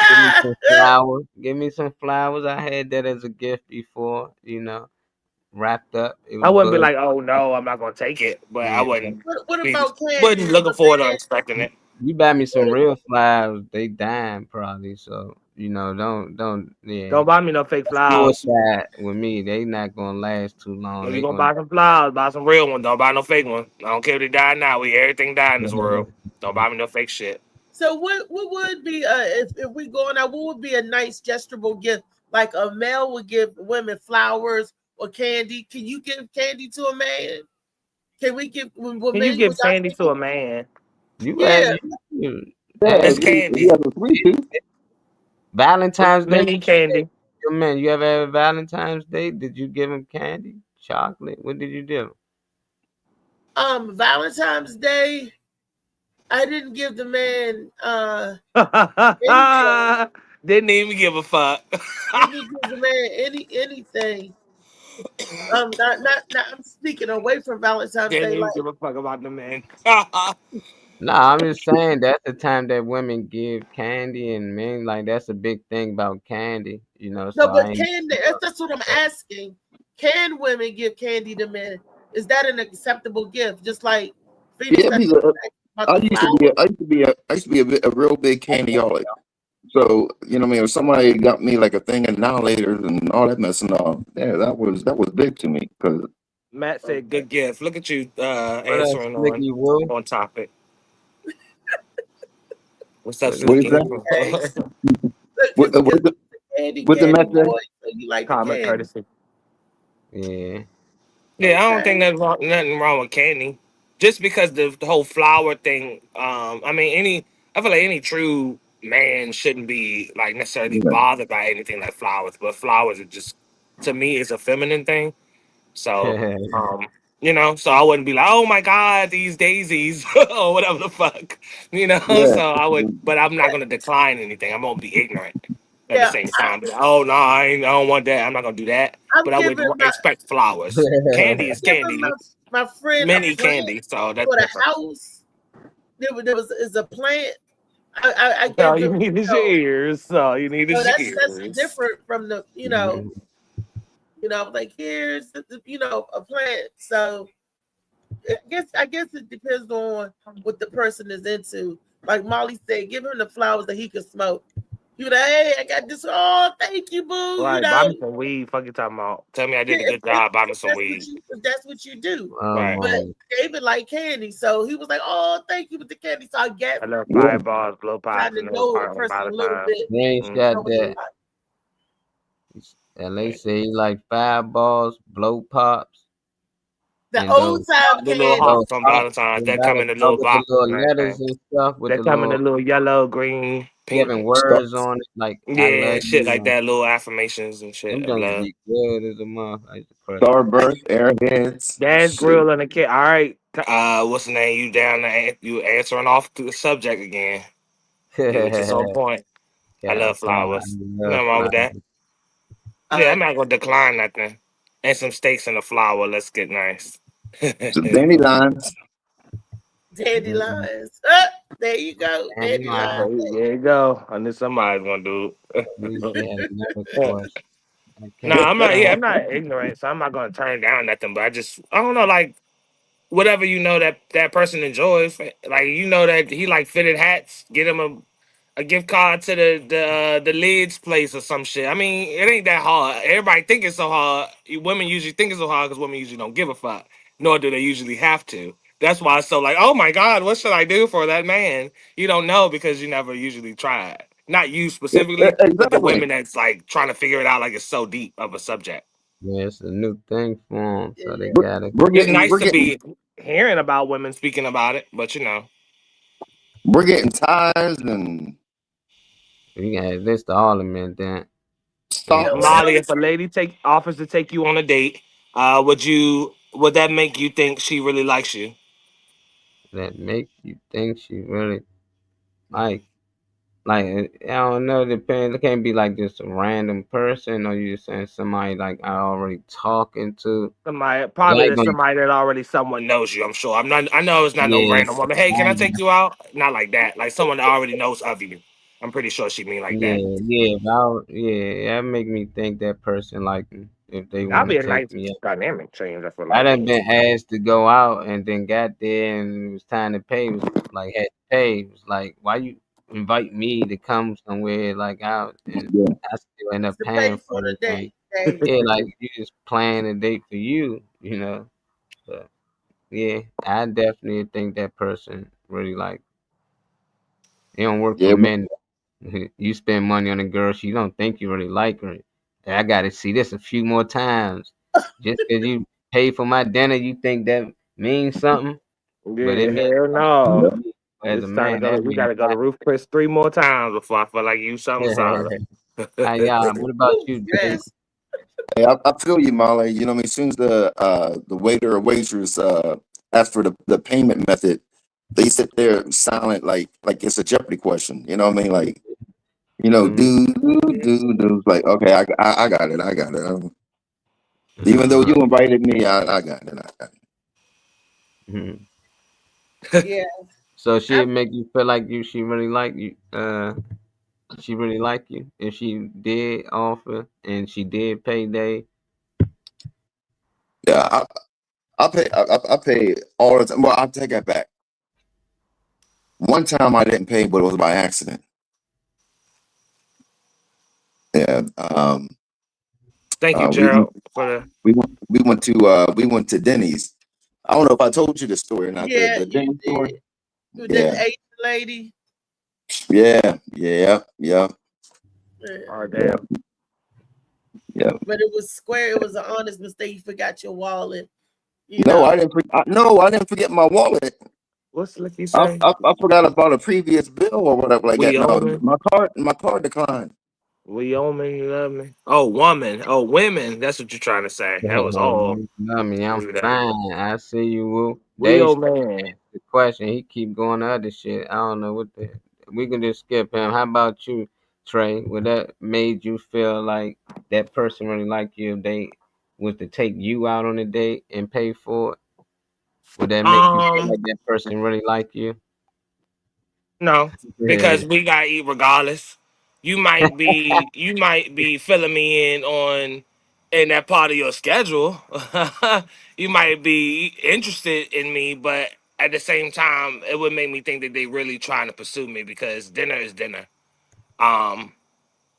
give me some flowers. Give me some flowers. I had that as a gift before. You know, wrapped up. It I was wouldn't be good. like, "Oh no, I'm not gonna take it," but I Yeah, wouldn't What be about candy? wasn't looking forward or expecting it. you buy me some real flowers, they dying probably. So you know, don't. Yeah, Don't buy me no fake flowers. suicide with me. They not gonna last too long. If you They gonna gonna. buy some flowers, buy some real ones. Don't buy no fake ones. I don't care if they die now. Everything die in this world. Don't buy me no fake shit. So what would be if we going out, what would be a nice gestural gift? Like a male would give women flowers or candy. Can you give candy to a man? Can we give Can you give candy to a man? You Yeah. It's if candy. you have a sweet tooth. Valentine's Day. Mini candy. Yo, man, you ever have a Valentine's Day? Did you give him candy, chocolate? What did you do? Valentine's Day, I didn't give the man Didn't even give a fuck. didn't give the man anything. Not I'm speaking away from Valentine's Didn't Day. even Like give a fuck about the man. No, I'm just saying that's the time that women give candy, and men like that's a big thing about candy, you know. no, So but I ain't. that's what I'm asking. Can women give candy to men? Is that an acceptable gift? Just like Phoenix Yeah, said because about I the used to be, I used to be a real big candyaholic. So you know, what I mean, if somebody got me like a thing of annihilators and all that mess and all, yeah, that was big to me because Matt said, "Good gift." Look at you What else, answering Slicky Woo? on topic. What's up, what is Slicky? that? Look, What is it? What's the candy message? boy, so you like the Common candy. courtesy. Yeah. Yeah, I don't Okay. think there's nothing wrong with candy. Just because the whole flower thing. I mean, I feel like any true man shouldn't be like necessarily Yeah. bothered by anything like flowers. But flowers are just, to me, it's a feminine thing. So, so I wouldn't be like, "Oh my God, these daisies," or whatever the fuck, Yeah. So I would, but I'm not gonna decline anything. I won't be ignorant at the Yeah, same time. Be like, "Oh no, I don't want that. I'm not gonna do that." I'm But I would giving expect flowers. Candy is giving candy, my friend a mini plant candy. So that's for the different. house. There was is a plant. I All gave you him. need is your ears. All you need So is your that's ears. different from the like here's a plant. So I guess it depends on what the person is into. Like Molly said, give him the flowers that he can smoke. You know, hey, I got this. Oh, thank you, boo. Like, buy me some weed. Fuck you talking about? Tell me I did a good job. Buy me some weed. If that's what you do. Right. But David liked candy, so he was like, "Oh, thank you with the candy." So I guess I love Yeah. fireballs, blow pops, trying to and know the those person by a the little time. bit. They ain't Mhm. got Know what they that. like. And they say he like fireballs, blow pops, The and old those time The little candy. hearts on Valentine's and that come in the with little the box. little Nice letters thing. and stuff with They the come in the little little yellow, green, pink. having words on it like I Yeah, love shit you. like that. Little affirmations and shit Them of don't love. be good as a month. I used to crush. Starburst, Airheads. Dad's Shit. grill and a kid. All right. What's the name? You down there? You answering off to the subject again? You were just on point. I love flowers. Nothing wrong with that. Yeah, I'm not gonna decline nothing. And some steaks and a flower. Let's get nice. Some dandelions. Dandelions. There you go. Dandelions. There you go. I knew somebody's gonna do it. No, I'm not. Yeah, I'm not ignorant, so I'm not gonna turn down nothing. But I don't know, like whatever that person enjoys. Like that he like fitted hats. Get him a gift card to the Lids place or some shit. I mean, it ain't that hard. Everybody think it's so hard. Women usually think it's so hard because women usually don't give a fuck, nor do they usually have to. That's why it's so like, oh my God, what should I do for that man? You don't know because you never usually tried. Not you specifically, but the women that's like trying to figure it out like it's so deep of a subject. Yeah, it's a new thing for them, so they We're gotta. It's nice to be. hearing about women speaking about it, but you know, We're getting ties and You can add this to all the men then. You know what stocks. Molly, else? if a lady offers to take you on a date, would that make you think she really likes you? That make you think she really like I don't know, depends. It can't be like just a random person or you just saying somebody like I already talking to. Somebody, 'Cause I probably ain't there's gonna somebody that already someone knows you. I'm sure. I know it's not no yeah, random woman. Hey, I can I ain't take you out? Not like that. Like someone that already knows of you. I'm pretty sure she mean like that. yeah, that make me think that person like me if they That'd want to be a take nice me out. dynamic change. I feel I like. done been asked to go out and then got there and it was time to pay. It was like had to pay. It was like why you invite me to come somewhere like out and Yeah, I still end It's up to paying pay for for the everything. date, Dave. Yeah, like you just plan a date for you, you know. But yeah, I definitely think that person really like. It don't work for yeah. men. You spend money on a girl, she don't think you really like her. I got to see this a few more times. Just because you pay for my dinner, you think that means something, but it Yeah, means hell something no. to me. As a It's time to man, go. that We gotta means go to Roof Chris 3 more times before I feel like you something solid. How y'all? What about Ooh, you, Dave? yes. Hey, I feel you, Molly. You know, what I mean, as soon as the waiter or waitress ask for the payment method, they sit there silent, like it's a Jeopardy question. You know what I mean? Like, Mm-hmm. do. Like, okay, I got it, I got it. Even though Uh-huh. you invited me, I got it. I got it. Mhm. Yeah. So I she'd make you feel like she really like you. She really like you if she did offer and she did pay day. Yeah, I pay. I pay all the time. Well, I take that back. One time I didn't pay, but it was by accident. Yeah. Thank you, We Gerald, for the. we went to Denny's. I don't know if I told you the story or not. yeah, The you Denny's story. did. With this Yeah. Asian lady. Yeah. Yeah. Oh Yeah. damn. Yeah. But it was square, it was an honest mistake. You forgot your wallet, you No, I know. didn't. No, I didn't forget my wallet. What's Slicky say? I forgot about a previous bill or whatever like that. We No, own it. my card declined. We own me, you love me. Oh, woman. Oh, women. That's what you're trying to say. That was all. I mean, I'm fine. I see you, Woo. We Dave old man. the question. He keep going to other shit. I don't know what the. We can just skip him. How about you, Trey? Would that made you feel like that person really like you if they was to take you out on a date and pay for it? Would that make you feel Um, like that person really like you? no, Yeah. because we gotta eat regardless. You might be filling me in that part of your schedule. You might be interested in me, but at the same time, it would make me think that they really trying to pursue me because dinner is dinner. Um,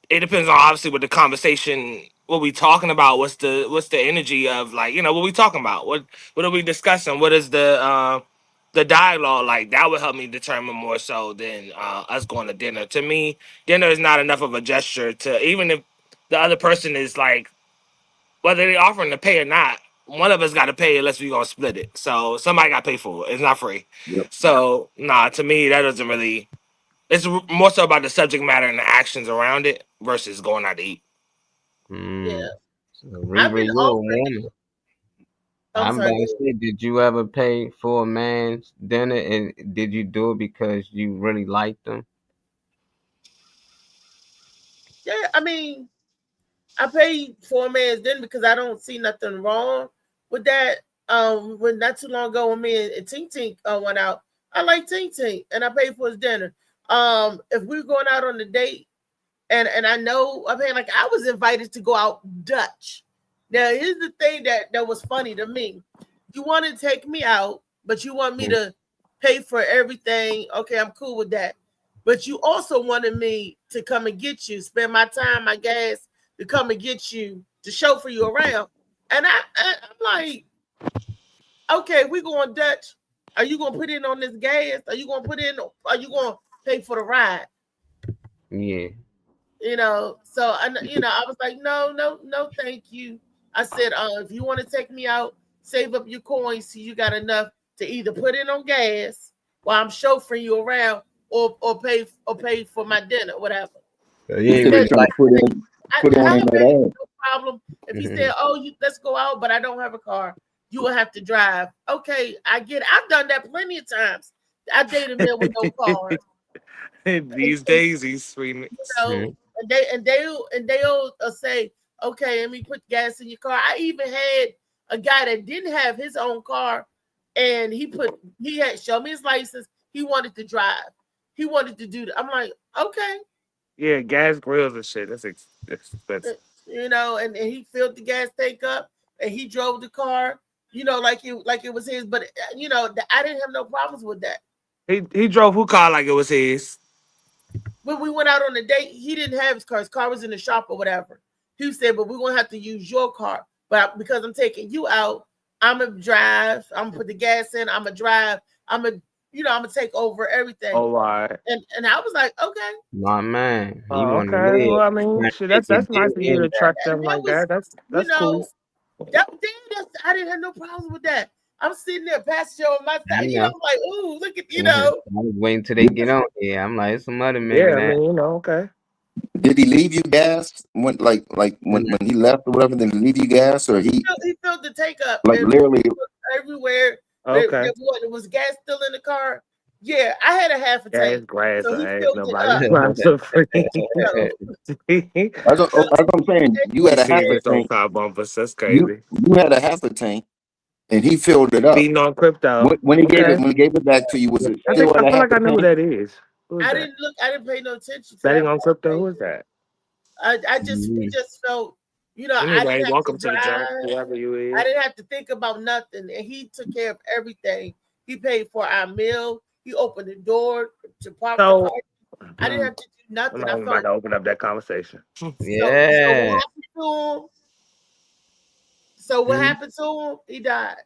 it depends on obviously what the conversation, what we talking about, what's the energy of, like, what we talking about, what are we discussing, what is the dialogue like. That would help me determine more so than us going to dinner. To me, dinner is not enough of a gesture to, even if the other person is like, whether they offering to pay or not, one of us got to pay unless we gonna split it. So somebody got to pay for it. It's not free. Yep. So nah, to me that doesn't really. It's more so about the subject matter and the actions around it versus going out to eat. Yeah. So I've Riri, been you a offered. woman. I'm I'm sorry. about to say, did you ever pay for a man's dinner, and did you do it because you really liked them? Yeah, I mean, I paid for a man's dinner because I don't see nothing wrong with that. When not too long ago when me and Tink Tink went out, I like Tink Tink and I paid for his dinner. If we were going out on a date and I know, I mean, like I was invited to go out Dutch. Now here's the thing that was funny to me. You want to take me out, but you want me to pay for everything. Okay, I'm cool with that. But you also wanted me to come and get you, spend my time, my gas to come and get you, to chauffeur you around. And I'm like, okay, we going Dutch. Are you gonna put in on this gas? Are you gonna put in? Are you gonna pay for the ride? Yeah. So I was like, no, thank you. I said, if you want to take me out, save up your coins so you got enough to either put in on gas while I'm chauffeuring you around, or pay for my dinner, whatever. So You you said ain't he trying really to put in, I put on have that ass. no problem if he like. said, "Oh, let's go out," but I don't have a car. You will have to drive. Okay, I get it. I've done that plenty of times. I dated men with no car. These days, he's sweet. You know, and they'll say, "Okay, let me put gas in your car." I even had a guy that didn't have his own car, and he had show me his license. He wanted to drive. He wanted to do that. I'm like, okay, Yeah, gas grills and shit. That's expensive. you know, and he filled the gas tank up, and he drove the car, you know, like it was his. But you know, I didn't have no problems with that. He drove who car like it was his. When we went out on a date, he didn't have his car. His car was in the shop or whatever. He said, "But we're gonna have to use your car." But because I'm taking you out, I'm gonna drive. I'm gonna put the gas in. I'm gonna drive. I'm gonna take over everything. Oh, right. And I was like, okay. My man, he Oh, want to okay. live. Well, I mean, Trying shit, to that's take nice it of you to in track back. them like was, that. you That's cool. know, I didn't have no problems with that. I'm sitting there, passenger on my side. You know, I'm like, ooh, look at I was waiting till they get on here. I'm like, it's some other Yeah, nigga I that. mean, you know, okay. Did he leave you gas when when he left or whatever? Did he leave you gas, or he filled the tank up like and literally? everywhere. Okay. There was gas still in the car. Yeah, I had a half a Gas, tank. grass, So or he ass, filled it nobody up. drives for free. That's what I'm saying. You had a half a Secrets on tank. car bumpers. That's You crazy. had a half a tank, and he filled it up. Beating on crypto. When he gave Okay. it back to you, was it I still at a feel half like I a know who tank? that is. Who is I that? didn't look. I didn't pay no attention to Betting that. on crypto. Who is that? I just it just felt, you know, I Anyway, didn't have welcome to to the drive. joint, whoever you I is. didn't have to think about nothing, and he took care of everything. He paid for our meal. He opened the door to park the So, car. I didn't have to do nothing. I I'm about felt to open up that conversation. so Yeah. what happened to him? So what happened to him? He died.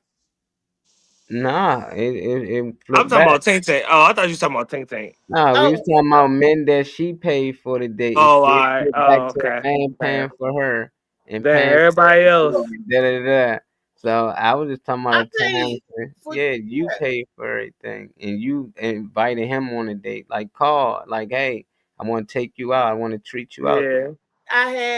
Nah, it I'm flipped talking back. about Tank Tank. Oh, I thought you were talking about Tank Tank. Nah, we was Oh, talking about men that she paid for the date. Oh, all It right. flipped Oh, back to okay. a man paying Damn. for her and Then paying everybody else. da da da. So I was just talking I about a time paid where, for yeah, you paid for everything and you invited him on a date. Like call, like, hey, I want to take you out. I want to treat you out. Yeah.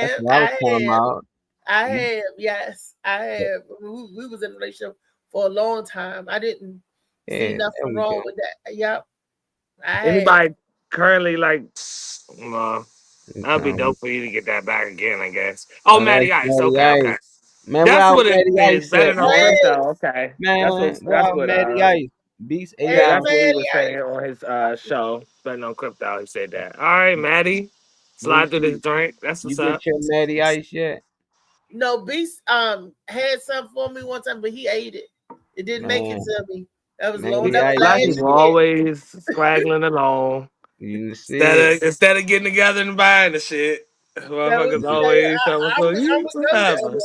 That's what I was talking about. I You- have, yes, I have. We was in a relationship for a long time. I didn't Yeah, see there nothing we wrong go. with that. Yep, I had. Anybody currently like, that'd be Um, dope for you to get that back again, I guess. Oh, oh, that's Matty Ice. Matty Okay. Ice. Man, where That's our what it Matty is. Ice at, Betting on man? Hey, crypto. Okay. Man, where That's our what Matty Ice? Beats yeah, hey, AI. that's what he Maddie, was saying on his show. Betting on crypto. He said that. All right, Maddie. Slide through this drink. That's You what's up. get your Matty Ice yet? no, Beast had some for me one time, but he ate it. It didn't make it Man, to me. That was Matty long. That was Ice. Black last people year. always scraggling along. You see it? Instead of getting together and buying the shit. That was, Motherfuckers always coming I for would you. go there. Whatever.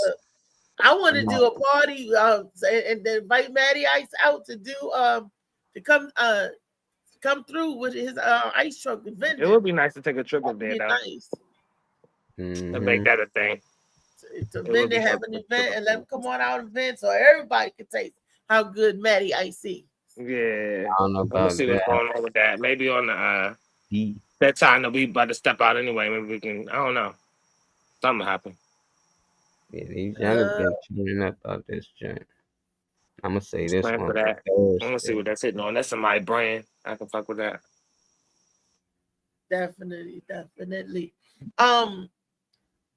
I want to do a party and then invite Matty Ice out to do to come through with his ice truck It vending. would be nice to take a trip up That'd there be though. nice. And make that a thing. To It would vend be and have an event and let them come on out event so everybody can taste how good Matty Ice is. Yeah. I don't know I'm gonna about see what's that. going on with that. Maybe on the D. that time that we about to step out anyway. Maybe we can. I don't know. Something happen. Yeah, these youngers been tuning up out this joint. I'm gonna say this Plan one for for that. I'm gonna see Thursday. what that's hitting on. That's my brand. I can fuck with that. Definitely.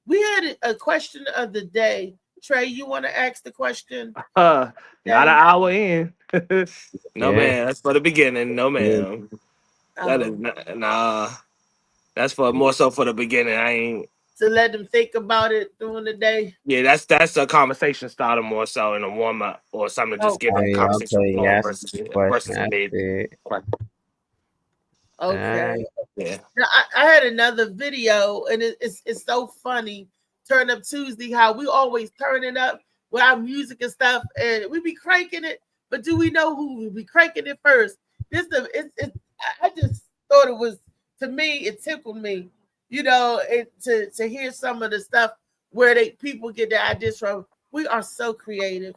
We had a question of the day. Trey, you want to ask the question? Not an hour in. No, Yeah. man. That's for the beginning. No, ma'am. That is nah. That's for more so for the beginning. I ain't. To let them think about it during the day. Yeah, that's a conversation starter more so in a warm up or something to just get the Hey, conversation okay, flowing ask versus the question. I mid. said, Okay. Yeah. Now, I had another video, and it's so funny. Turn Up Tuesday, how we always turn it up with our music and stuff, and we be cranking it. But do we know who we be cranking it first? I just thought it was, to me, it tickled me, you know, to hear some of the stuff where people get their ideas from. We are so creative.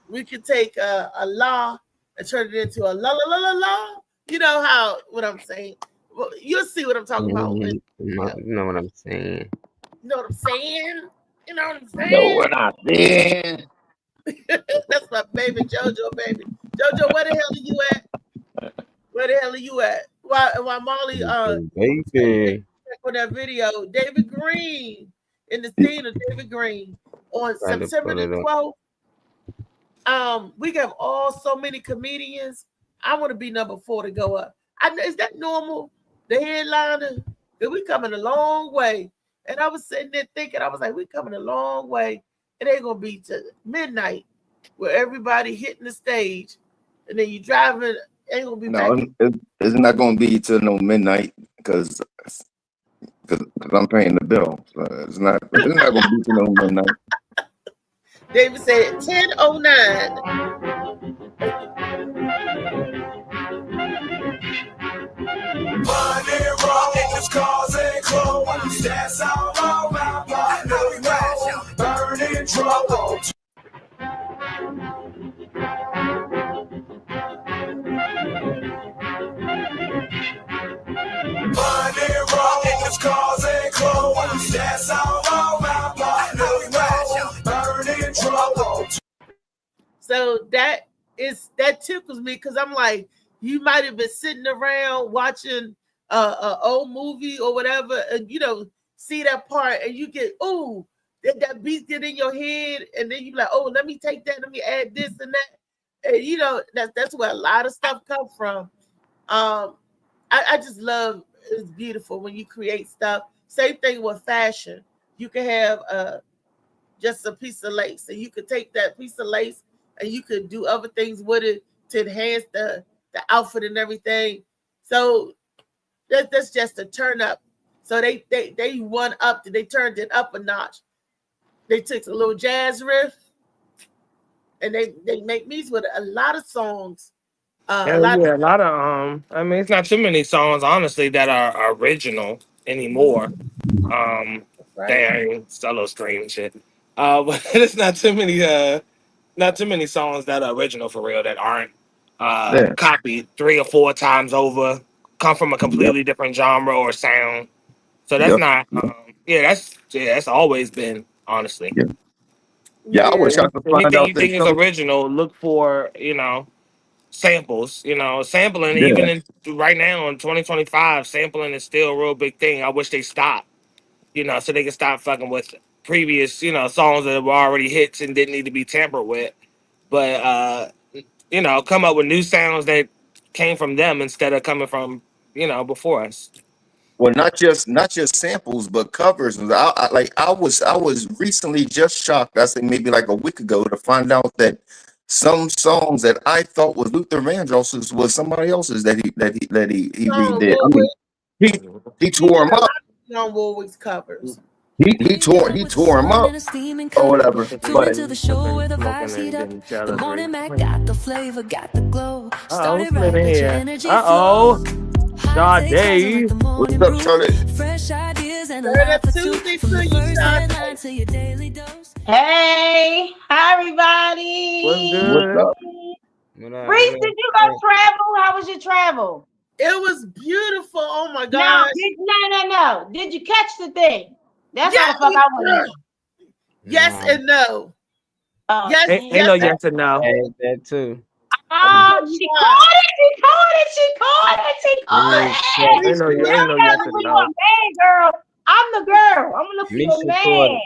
we could take a law and turn it into a la la la la la. You know how what I'm saying? Well, you'll see what I'm talking about. When, You know what I'm saying? you know what I'm saying? You know what I'm saying? Know what I said? That's my baby JoJo, baby. JoJo, where the hell are you at? Where the hell are you at? Why Molly Baby. on that video, David Green in the scene of David Green on Trying to September pull the it up. 12th. We have so many comedians. I want to be number 4 to go up. Is that normal? The headliner? Because we coming a long way. And I was sitting there thinking, I was like, we coming a long way. It ain't gonna be to midnight where everybody hitting the stage, and then you driving. Ain't gonna be No, back. it's not going to be till no midnight because I'm paying the bill. So it's not going to be till no midnight. David said 10:09. Money rolling, just cars and clothes. That's all my partner. Burning trouble. Money rolling, just cars and clothes. That's all my partner. Burning trouble. So that tickles me because I'm like, you might have been sitting around watching a old movie or whatever, and see that part, and you get that beat get in your head, and then you like, oh, let me take that, let me add this and that, and that's where a lot of stuff comes from. I just love, it's beautiful when you create stuff. Same thing with fashion. You can have just a piece of lace, and you could take that piece of lace and you could do other things with it to enhance the outfit and everything. So that's just a turn up. So they won up, they turned it up a notch. They took a little jazz riff, and they make music with a lot of songs. A lot of I mean, it's not too many songs, honestly, that are original anymore. Right. They solo stream and shit. But it's not too many songs that are original for real that aren't copied 3 or 4 times over, come from a completely different genre or sound. So that's not that's always been, honestly. Yeah, I wish I could find Anything out you that think is some. original, look for, samples, sampling. Yeah. Even right now in 2025, sampling is still a real big thing. I wish they stopped, so they can stop fucking with previous, songs that were already hits and didn't need to be tampered with. But, come up with new sounds that came from them instead of coming from, before us. Well, not just samples, but covers. I was recently just shocked. I say maybe like a week ago to find out that some songs that I thought was Luther Vandross's was somebody else's that he redid. I mean, he tore him up. On Warwick's covers. He tore him up or whatever. But To the show where the vibes heat up. The morning Mac got the flavor, got the glow. Started right, let your energy flow. God, Dave. What's up, Charlie? Fresh ideas and a laugh or two. From the first headline to your daily dose. Hey, hi everybody. What's up? Reese, did you go travel? How was your travel? It was beautiful. Oh my God. No. Did you catch the thing? That's what the fuck I want to know. Yes and no. Yes, ain't no yes and no. That too. Oh, she caught it. Ain't no yes and no. Girl, I'm the girl. I'm gonna look for your man.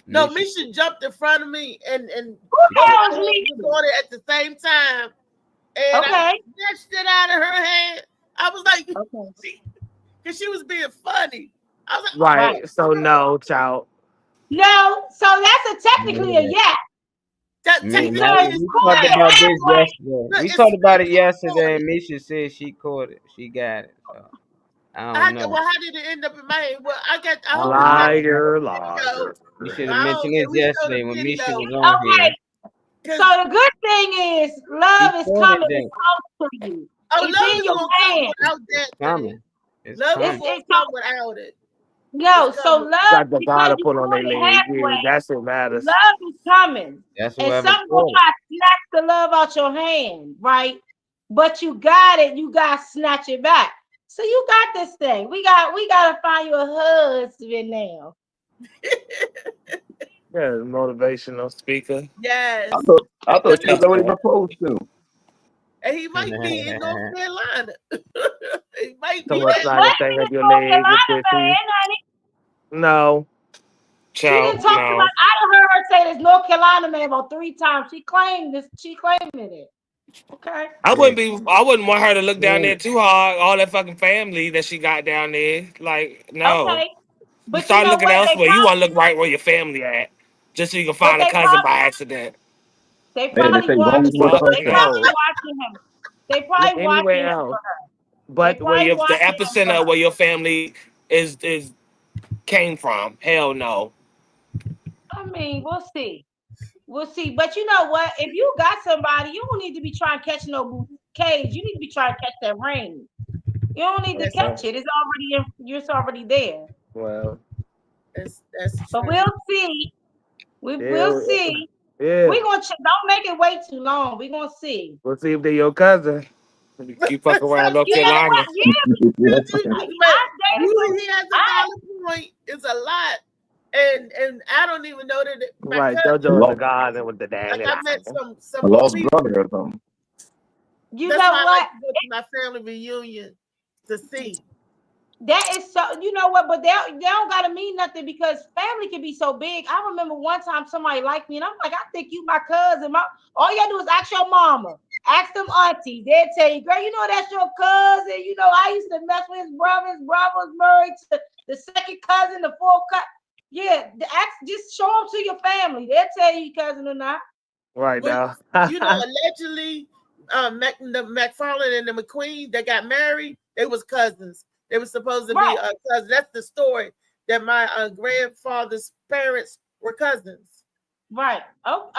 No, Misha jumped in front of me and who the hell is Misha? At the same time. And I snatched it out of her hand. I was like, because she was being funny. I was like, right. So no, child. No, so that's technically a yes. We talked about it yesterday, and Misha said she caught it. She got it. So I don't know. Well, how did it end up in my head? Well, liar. You should have mentioned this yesterday when Misha was on here. So the good thing is, love is coming close to you. Oh, it's in your hand. It's coming. Love is coming without it. It's Yo, so coming. love Got the God because to you put on doing their it leg. Yeah, halfway. that's what matters. Love is coming, That's and whoever some gonna for it. try to snatch the love out your hand, right? But you got it. You got to snatch it back. So you got this thing. We got to find you a husband now. Yeah, motivational speaker. Yes. I thought she was That's already that. proposed to. And he might be in North Carolina. He might be Someone Wait, there. trying to wait a thing up minute, your North leg with Carolina this. man, honey. No, She didn't child, talk no. about. I done heard her say this North Carolina man about 3 times. She claimed this. She claiming it. Okay. I Yeah, wouldn't be. I wouldn't want her to look down yeah. there too hard. All that fucking family that she got down there. Like, no. Okay. You But you start know looking what? elsewhere. You want to look right where your family at, just so you can But find a cousin by accident. they Hey, they probably say Rome watching was built the him. Fuck first They time. probably no. watching him. They Look probably watching anywhere him else. for her. They But where probably the watching him for epicenter of her. where your family is came from. Hell no. I mean, we'll see. We'll see. But you know what? If you got somebody, you don't need to be trying to catch no cage. You need to be trying to catch that rain. You don't need to That's catch it. It's already there. Well, that's But true. we'll see. We'll yeah, see. yeah. We're gonna don't make it wait too long. We're gonna see. We'll see if they're your cousin. You fuck around North You know Carolina. what? Yeah, Yeah. But I dated he has a I valid point. It's a lot. And I don't even know that my Right, cousin, JoJo is the god and with the like dang I met line. some A more lost people. brother or something. you That's know why I what? like to go to my family reunion to see. That is so, you know what, but they don't gotta mean nothing because family can be so big. I remember one time somebody liked me, and I'm like, I think you my cousin. All you gotta do is ask your mama, ask them aunties. They'll tell you, girl, you know that's your cousin. You know, I used to mess with his brother. His brother was married to the second cousin, the fourth cousin. Yeah, just show them to your family. They'll tell you cousin or not. Right Well, now. you know, allegedly, the McFarlane and the McQueen that got married, they was cousins. They were supposed to Right. be cousins. That's the story, that my grandfather's parents were cousins. Right. Oh,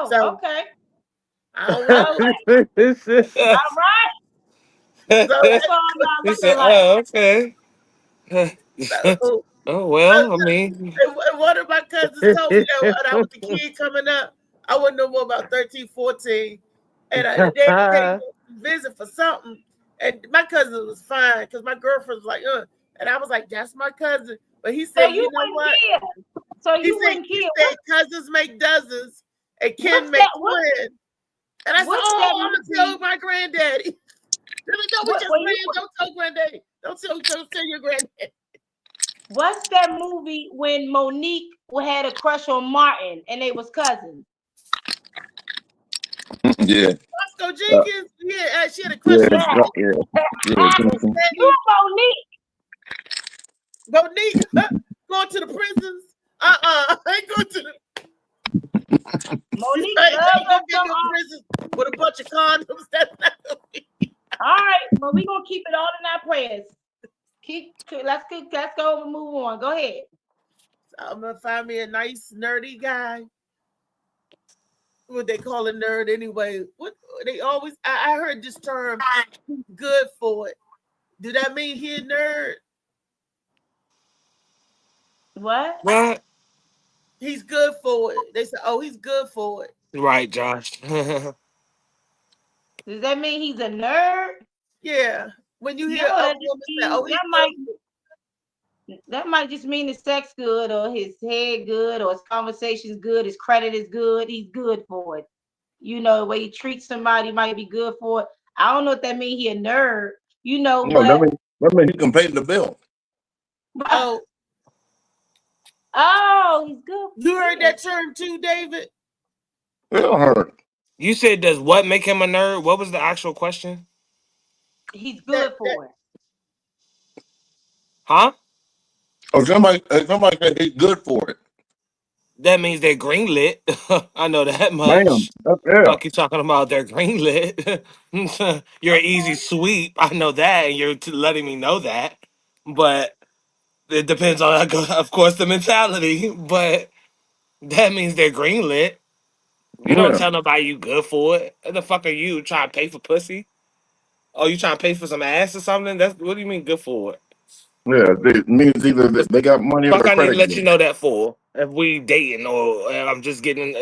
So okay. I don't know. All right. So, That's all I'm He looking said, like. "Oh, okay." so Oh well, I mean, and one of my cousins told me that when I was a kid coming up, I wasn't no more about 13, 14. And they came to visit for something. And my cousin was fine because my girlfriend was like, and I was like, that's my cousin. But he said, So you you know what? wouldn't care. So you wouldn't He care. said cousins make dozens and kin What's make that? twins. And I said, what's that I'm going to movie? tell my granddaddy. They're like, no, we What- just when you- playing. Don't tell granddaddy. Don't tell your granddaddy. What's that movie when Monique had a crush on Martin and they was cousins? Yeah. Roscoe Jenkins, she had a crush Yeah. on Yeah. You Monique. Monique going to the prisons. I ain't going to the Monique I ain't loves gonna us get some to the prison with a bunch of condoms. That's not gonna be. All right, but we're gonna keep it all in our prayers. Let's go and move on. Go ahead. I'm gonna find me a nice nerdy guy. What they call a nerd anyway? What they always I heard this term, good for it. Do that mean he a nerd? What? what? He's good for it. They say, oh, he's good for it. Right, Josh. Does that mean he's a nerd? Yeah. When you hear No, a that woman just say, oh, means he's that might just mean his sex good or his head good or his conversation's good, his credit is good, he's good for it. You know, the way he treats somebody might be good for it. I don't know if that means he a nerd, you know, No, but that means he can pay the bill. he's good. You heard that term too, David? Well, heard. You said, does what make him a nerd? What was the actual question? He's good for it. Huh? Oh, somebody said he's good for it. That means they're greenlit. I know that Bam. much. Yeah. Fuck you talking about they're greenlit. You're an easy sweep. I know that, and you're letting me know that. But it depends on, of course, the mentality. But that means they're greenlit. You don't Yeah. tell nobody you good for it. What the fuck are you trying to pay for pussy? Oh, you trying to pay for some ass or something? That's what do you mean good for it? Yeah, it means either they got money or Fuck, their I need to credit let you good. know that for if we dating or I'm just getting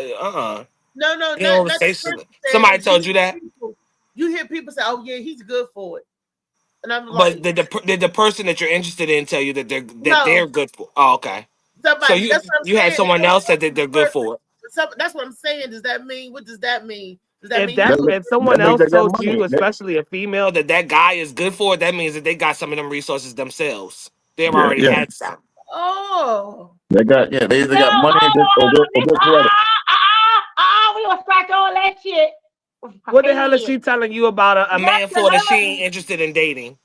No, no, You know, not the say person saying somebody it. told you that, You hear people say, "Oh yeah, he's good for it," and I'm but like, did the person that you're interested in tell you that "No, they're good for? Oh, okay. So somebody." you That's what I'm you had saying. someone else said that they're good for it. That's what I'm saying. Does that mean? What does that mean? Does that If mean he's that That, good if for someone that means else they got told money. you, especially a female, that guy is good for it, that means that they got some of them resources themselves. They've Yeah, already yeah. had some. Oh, They got they either No, got money or this, good credit. we gonna scratch all that shit. What the hell is Hey, she telling you about a that's man the for that she ain't husband. interested in dating?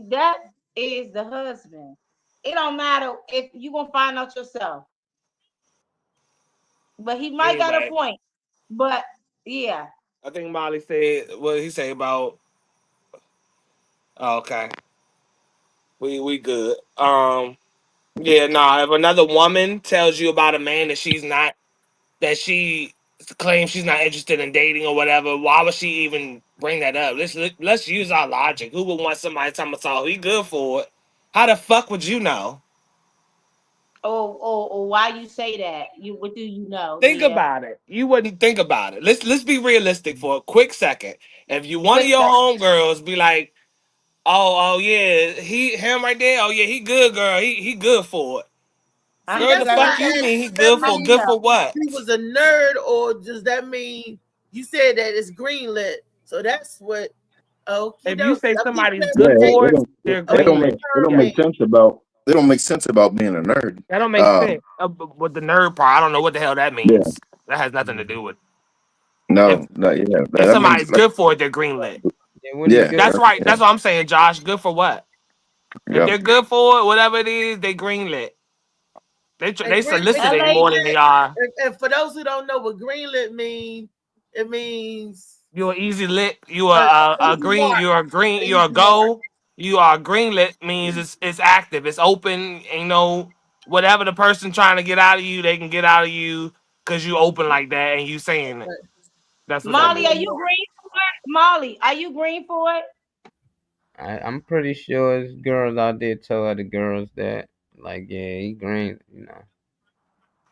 That is the husband. It don't matter if you gonna find out yourself, but he might got a Anyway, point. But yeah, I think Molly said what did he say about. Oh, okay, we good. Yeah, nah. If another woman tells you about a man that she claims she's not interested in dating or whatever, why would she even bring that up? Let's use our logic. Who would want somebody to tell me, "Oh, he good for it"? How the fuck would you know? or why you say that? What do you know? Think Yeah, about it. You wouldn't think about it. Let's be realistic for a quick second. If you one of quick your second. homegirls be like, oh yeah, him right there. Oh yeah, he good, girl. He good for it. see, Girl, Uh-huh. the that's Let why me fuck I tell you you. asked. mean he Does that How good you mean for know? what? he was a nerd, or does that mean you said that it's greenlit? So that's what. Okie If you dokie. say I'm just somebody's Yeah, good clarification. for it, they're it don't greenlit. make it don't Confirming. make sense about they don't make sense about being a nerd. That don't make Uh, sense. With the nerd part, I don't know what the hell that yeah, means. That has nothing to do with no, if no, yeah, if that means somebody's like good for it, they're greenlit. Yeah, when the yeah, girl, That's right. yeah, That's what I'm saying, Josh. Good for what? If yeah. they're good for it, whatever it is, they greenlit. They And soliciting more than LA they are. and for those who don't know what greenlit means, it means You're easy lit. You an are a easy green. mark. You're a green. An You're a easy mark. go. You are green lit means it's active. It's open. Ain't no whatever the person trying to get out of you, they can get out of you because you open like that and you saying it. That's what that Molly, are means. you green for it? Molly, are you green for it? I'm pretty sure it's girls out there tell other girls that, like, yeah, he green,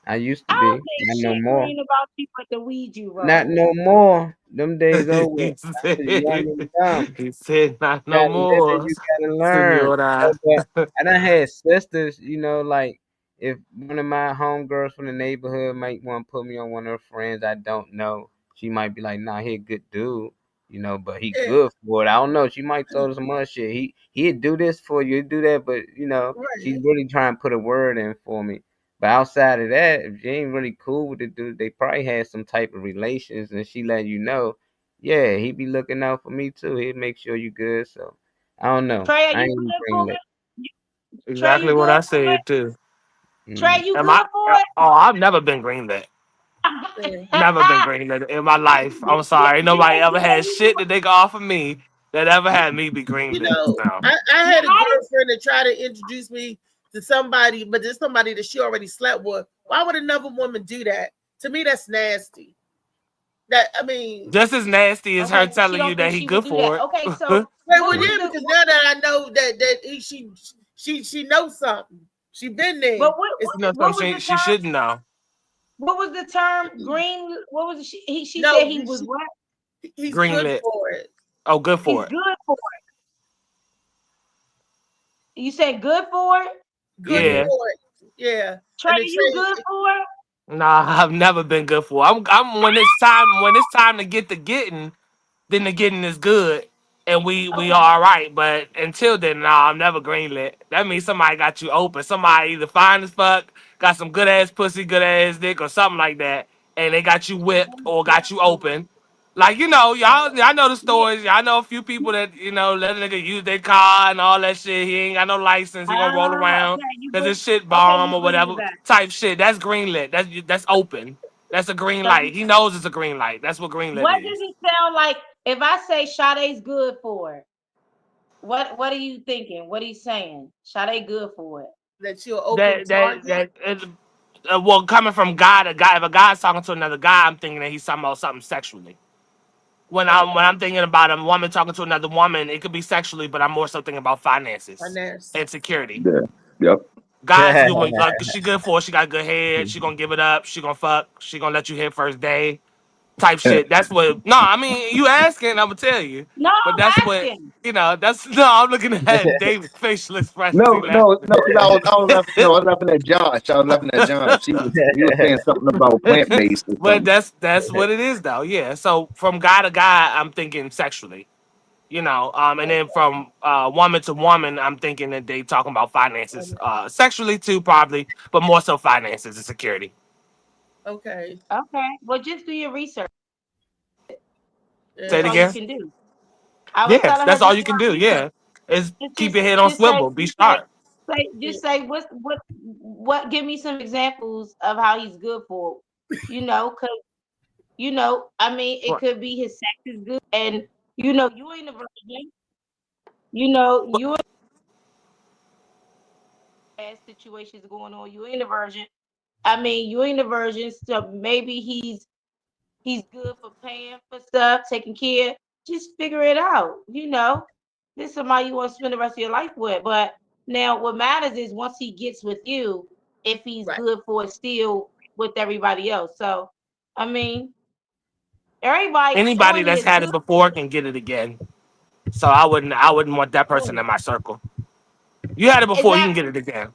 I used to I be, don't think not no shit more. green about you but the weed you Not roll. no more. Them days over. he I was young said. and dumb. He said not You no gotta live it, more, you gotta learn. senora. But I done had sisters, like if one of my homegirls from the neighborhood might want to put me on one of her friends I don't know, she might be like, nah, he a good dude, but he Yeah, good for it. I don't know. She might throw some other shit. He'd do this for you, he'd do that, but she's right. really trying to put a word in for me. But outside of that, if she ain't really cool with the dude, they probably had some type of relations and she let you know, yeah, he be looking out for me too. He'd make sure you good. So I don't know. Trey, are I you ain't good for greenlit. it? Trey, Exactly you what good I for it? said too. Trey, Mm. you Am good I? for it? Oh, I've never been greenlit. Yeah. Never been greenlit in my life. I'm sorry. Ain't nobody ever had shit that they can offer me that ever had me be You greenlit. know, No. I Now, had a how did girlfriend that tried to introduce me to somebody, but there's somebody that she already slept with. Why would another woman do that? To me, that's nasty. That I mean, Just as nasty as her okay, she telling you don't that think he she would good do that. for it. Okay, so wait, well, what was yeah, the because now that I know she knows something. She been there. but what It's You know what something was the she term? shouldn't know. What was the term? Green. What was it? She said no, he was what? he's good Greenlit. for it. Oh, good He's for it. good for it. You said good for it? Good Yeah. for it. Yeah, Trey, and the you good trans. for it? Nah, I've never been good for it. I'm when it's time to get the getting, then the getting is good, and we Okay. all right. But until then, nah, I'm never greenlit. That means somebody got you open. Somebody either fine as fuck, got some good ass pussy, good ass dick, or something like that, and they got you whipped or got you open. Like y'all know the Yeah. stories. Y'all know a few people that let a nigga use their car and all that shit. He ain't got no license. He gonna roll around Okay. You because bring. his shit Okay, bomb you or bring whatever it back. type shit. That's greenlit. That's open. That's a green So light. He knows it's a green light. That's what greenlit what does is. it sound like if I say Sade's good for it? What are you thinking? What are you saying? Sade good for it. That you're open That that target. that it, well, coming from guy to guy, if a guy's talking to another guy, I'm thinking that he's talking about something sexually. when I'm thinking about a woman talking to another woman, it could be sexually, but I'm more so thinking about finances Finesse. and security. Yeah. Yep. God's doing like she good for it. She got good head. She gonna give it up. She gonna fuck. She gonna let you hit first day. Type shit. That's what. No, I mean you asking, I'm gonna tell you. No, But I'm that's what asking. That's no. I'm looking at David's facial expressions. No, He no, laughing. no. 'Cause I was laughing. No, I was laughing at Josh. I was laughing at Josh. He was saying something about plant based or But something. that's what it is though. Yeah. So from guy to guy, I'm thinking sexually. And then from woman to woman, I'm thinking that they talking about finances, sexually too, probably, but more so finances and security. Okay. Okay. Well, just do your research. Say Yeah. it That's all you again. can do. I was Yes, telling her that's all just you do can her do. research. Yeah, is keep your Just head on just say swivel. Be sharp. Yeah. what give me some examples of how he's good for, because I mean it What? could be his sex is good and you ain't a virgin, you ain't situations going on, you ain't a virgin. I mean you ain't a virgin, so maybe he's good for paying for stuff, taking care. Just figure it out. This is somebody you want to spend the rest of your life with. But now what matters is once he gets with you, if he's Right. good for it still with everybody else. So I mean, everybody Anybody corny that's is had good. it before can get it again. So I wouldn't want that person in my circle. You had it before, you can get Exactly. it again.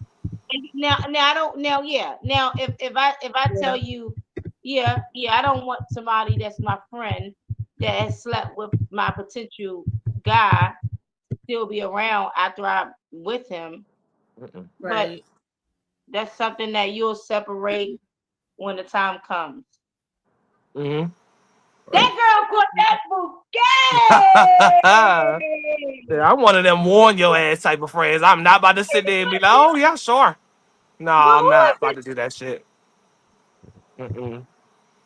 Now I don't now if I tell you, yeah, I don't want somebody that's my friend that has slept with my potential guy still be around after I'm with him. Mm-mm. But Right. that's something that you'll separate when the time comes. Mhm. That girl caught that bouquet. Yeah, I'm one of them warn your ass type of friends. I'm not about to sit there and be like, oh yeah, sure. No, But I'm who not is about it? to do that shit. Mm-mm.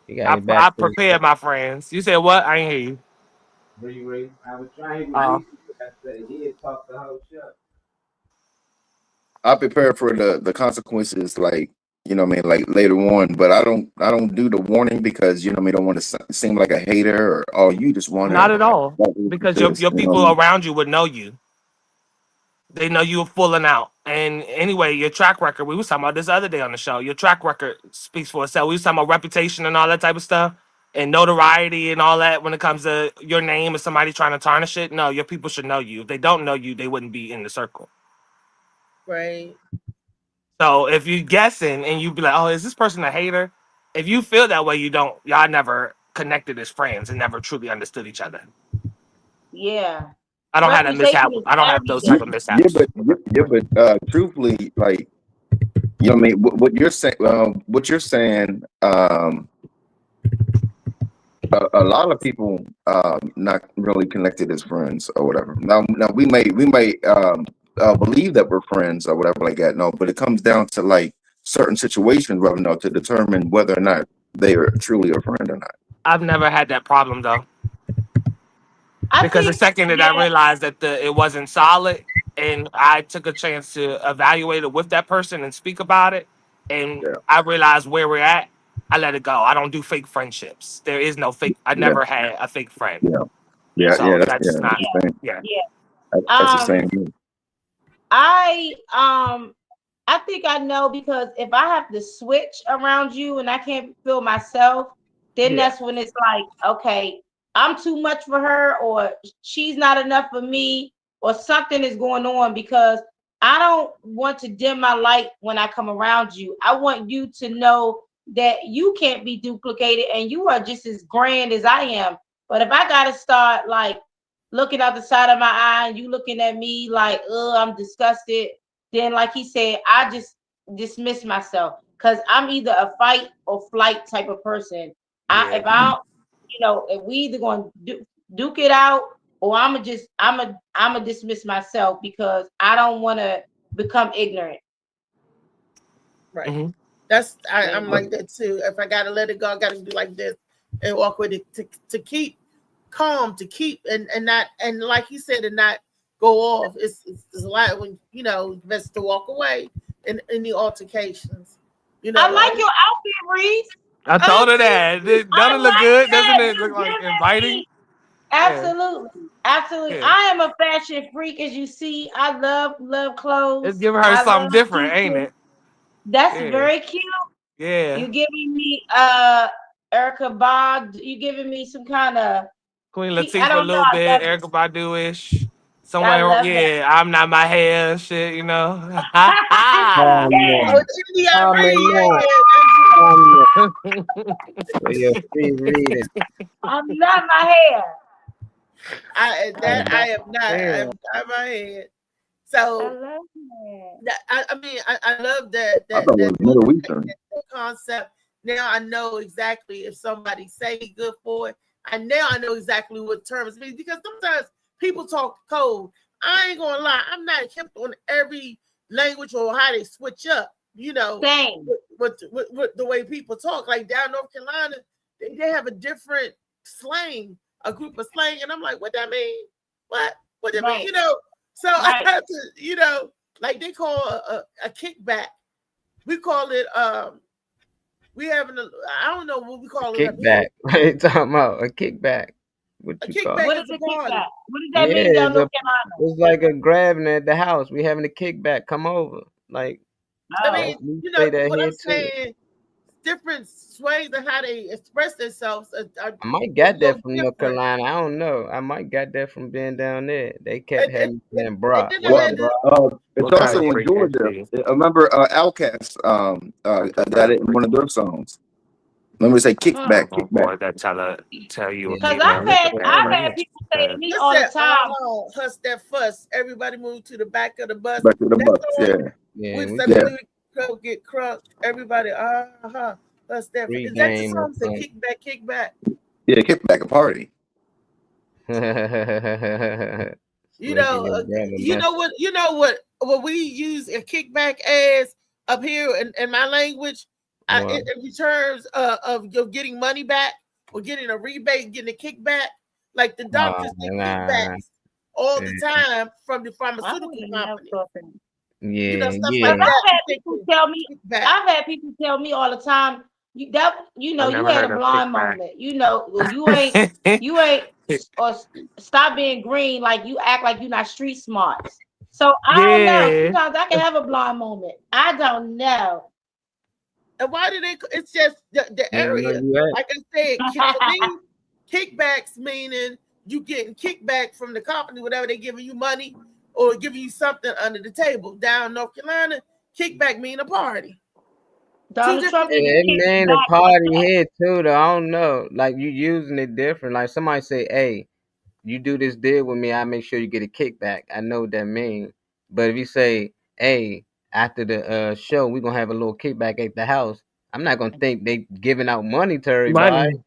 You gotta I get back I to prepare my friends. You said what? I ain't hear you. Ray. I was trying with Uh, Reese, but I said he talk the whole shit. I prepare for the consequences, like what I mean, like later on. But I don't do the warning because what I mean, I don't want to seem like a hater or oh, you just want Not to at all. like this, Because your this, your you know what people I mean? around you would know you. They know you were fooling out. And anyway, your track record, we was talking about this the other day on the show. Your track record speaks for itself. We was talking about reputation and all that type of stuff and notoriety and all that when it comes to your name and somebody trying to tarnish it. No, your people should know you. If they don't know you, they wouldn't be in the circle. Right. So if you guessing and you be like, oh, is this person a hater? If you feel that way, y'all never connected as friends and never truly understood each other. Yeah. I don't have that Reputation mishap. is I don't have those type everything. of Yeah, mishaps. but truthfully, like what I mean, what you're saying, a lot of people not really connected as friends or whatever. Now we may believe that we're friends or whatever like that. No, but it comes down to like certain situations, rather no, to determine whether or not they are truly a friend or not. I've never had that problem though. I Because the think, second that I yeah, realized that it wasn't solid and I took a chance to evaluate it with that person and speak about it and Yeah, I realized where we're at, I let it go. I don't do fake friendships. There is no fake. I yeah, never had a fake friend. yeah, yeah, So yeah. that's That's not, the same. yeah. yeah. That's the Um, same thing. I think I know because if I have to switch around you and I can't feel myself, then Yeah. that's when it's like, okay, I'm too much for her, or she's not enough for me, or something is going on because I don't want to dim my light when I come around you. I want you to know that you can't be duplicated and you are just as grand as I am. But if I gotta start like looking out the side of my eye and you looking at me like, I'm disgusted, then like he said, I just dismiss myself because I'm either a fight or flight type of person. Yeah. If I don't, if we either going to duke it out or I'm a dismiss myself because I don't want to become ignorant. Right. Hmm. I'm like that too. If I gotta let it go, I gotta do like this and walk with it to keep calm, to keep and not and like he said, and not go off. It's a lot when best to walk away in the altercations. I like your outfit, Reese. I Oh, told her thank that. you. Doesn't I it look like good? Doesn't that. it You're look like giving inviting? me. Absolutely. Absolutely. Yeah. I am a fashion freak, as you see. I love clothes. It's giving her I something love different, ain't pieces. it? That's Yeah. very cute. Yeah. You giving me Erica Bad. You giving me some kind of Queen I Latifah a don't know. little bit, I Erykah Badu-ish. I Somewhere, love that. yeah, I'm not my hair, shit, you know. Oh Yeah. Oh, man. India Oh Ray. man. Yeah. Oh man. For your free reading. I'm not my hair. I I am not. Yeah. I'm not my head. I So love that. I mean, I love that I thought it was Middle Eastern. concept. Now I know exactly if somebody say good for it. Now I know exactly what terms mean because sometimes people talk code. I ain't gonna lie, I'm not hip on every language or how they switch up. You know, Same. with the way people talk. Like down North Carolina, they have a different slang, a group of slang, and I'm like, what that mean? What that mean? Right. You know, so Right. I have to, you know, like they call a kickback. We call it we having a I don't know what we call it up Kickback. here. What are you talking about? A kickback. What A you call it? kickback What is is a a party. kickback? What does that Yeah, mean down it's, North Carolina? it's like a grabbing at the house. We having a kickback. Come over. Like I Oh. mean, we you say know that what here I'm too. saying. Different ways of how they express themselves are I might a got little that from North different. Carolina. I don't know. I might got that from being down there. They kept And, having me saying and bra. then What I up, Well, had bra? to it's What kind also of in Georgia. frequency? I remember Outkast got it in one of their songs. Remember say kickback, Oh kickback. boy, that tell you Yeah, a Because female look at that. I've Like, had people say to me just all the said, time, huss that fuss. Everybody move to the back of the bus. Back to the That Bucks. song Yeah. yeah, with we Sammy got Yeah. Louis Crow get crunk. Everybody, huss that. free Is that the game or song? Say kickback, kickback. Yeah, kickback a party. something. You Making know, your brother you mess. know what we use a kickback as up here in my language, What? in terms of getting money back or getting a rebate, getting a kickback. Like the doctors get Nah. kickbacks all the Yeah, time from the I pharmaceutical would have never company. thought that. You know, yeah, stuff yeah. like Because that. I've had people tell me, Kickback. I've had people tell me all the time, you I you never had heard a of blind kickback. moment. You know, or you ain't, or stop being green. Like you act like you're not street smarts. So I don't know. Yeah. Sometimes I can have a blind moment. I don't know. And why do they? It's just the I don't know area. you at. Like I said, for me, kickbacks meaning you getting kickback from the company, whatever they giving you money or giving you something under the table. Down North Carolina, kickback mean a party. Two Donald Trump different. need to It kick mean a back. party here too, though. I don't know. Like you using it different. Like somebody say, "Hey, you do this deal with me, I make sure you get a kickback." I know what that means. But if you say, "Hey, after the show, we're gonna have a little kickback at the house," I'm not gonna think they giving out money to everybody. Money.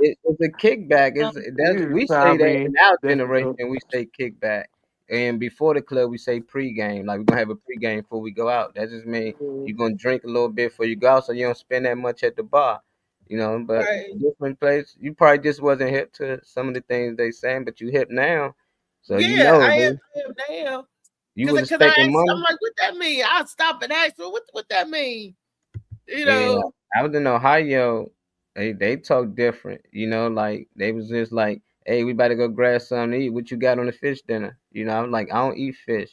It's a kickback. That's You we say that probably in our generation. difficult. We say kickback, and before the club, we say pregame. Like we're gonna have a pregame before we go out. That just means you're gonna drink a little bit before you go out, so you don't spend that much at the bar. You know, but Right. different place. You probably just wasn't hip to some of the things they saying, but you hip now, so you Yeah, know. I Dude, am now. you was Because I expecting asked, I'm money. like, what that mean? I'll stop and ask, well, what that mean? You Yeah, know, I was in Ohio. They talk different, you know, like they was just like, "Hey, we better go grab something to eat. What you got on the fish dinner?" You know, I was like, "I don't eat fish."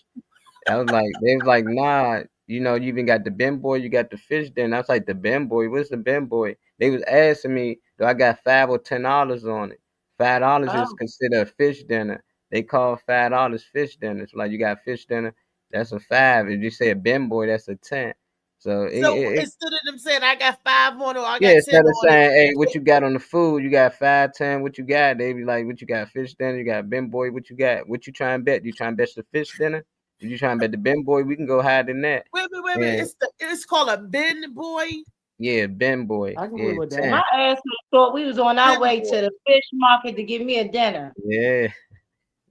I was like, they was like, "Nah, you know, you even got the Ben Boy, you got the fish dinner." I was like, "The Ben Boy, what's the Ben Boy?" They was asking me, "Do I got $5 or $10 on it?" $5 is Oh, considered a fish dinner. They call $5 fish dinner. It's like you got fish dinner, that's a 5. If you say a Ben Boy, that's a 10. So so instead of them saying I got 5 on it or I yeah, got 10 instead of on it, saying, "Hey, what you got on the food? You got 5, 10. What you got?" They be like, "What you got? Fish dinner? You got Ben Boy? What you got? What you trying to bet? You trying to bet the fish dinner? If you trying to bet the Ben Boy, we can go higher than that." wait a minute. And It's called a Ben Boy. yeah, Ben Boy, I can yeah, live with 10, that. my ass thought we was on our Ben way Boy. to the fish market to get me a dinner. yeah.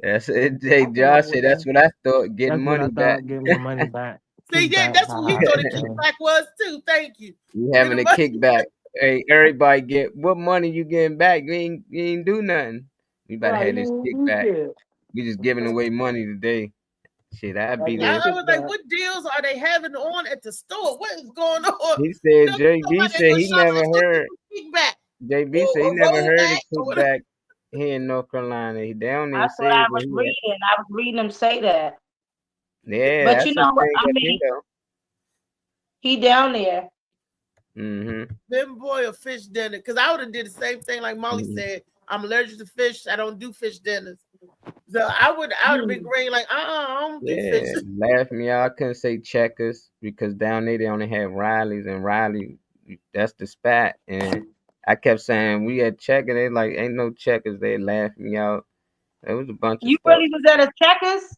That's it. Hey, I can live Josh with said that's that. what I thought. Getting That's what I money back. thought. Getting my money back. See, yeah, Kickback. that's what he Haha. thought a Yeah. kickback was too. Thank you. You Get having the a money. kickback. Hey, everybody get what money you getting back? You ain't do nothing. We about to Right. have this You kickback. shit. We just giving away money today. Shit, I'd I be get there. I was like, kickback. what deals are they having on at the store? What is going on? He You said know, JB somebody said go he shopping. never Let's go heard. get some kickback JB said he or never heard of rollback or whatever. kickback. He in North Carolina. They don't even That's what say I where was he at. reading. I was reading him say that. Yeah, But you that's his know what? thing I up here mean, though. he down there. Mm-hmm. Them boy a fish dinner. Cause I would have did the same thing like Molly Mm-hmm. said. I'm allergic to fish. I don't do fish dinners. So I would have been green like, I don't do fish. Yeah, laugh me out. I couldn't say Checkers because down there they only have Riley's, and Riley, that's the spot. And I kept saying we had Checkers. They like ain't no Checkers. They laughed me out. It was a bunch of You stuff. really was at a Checkers?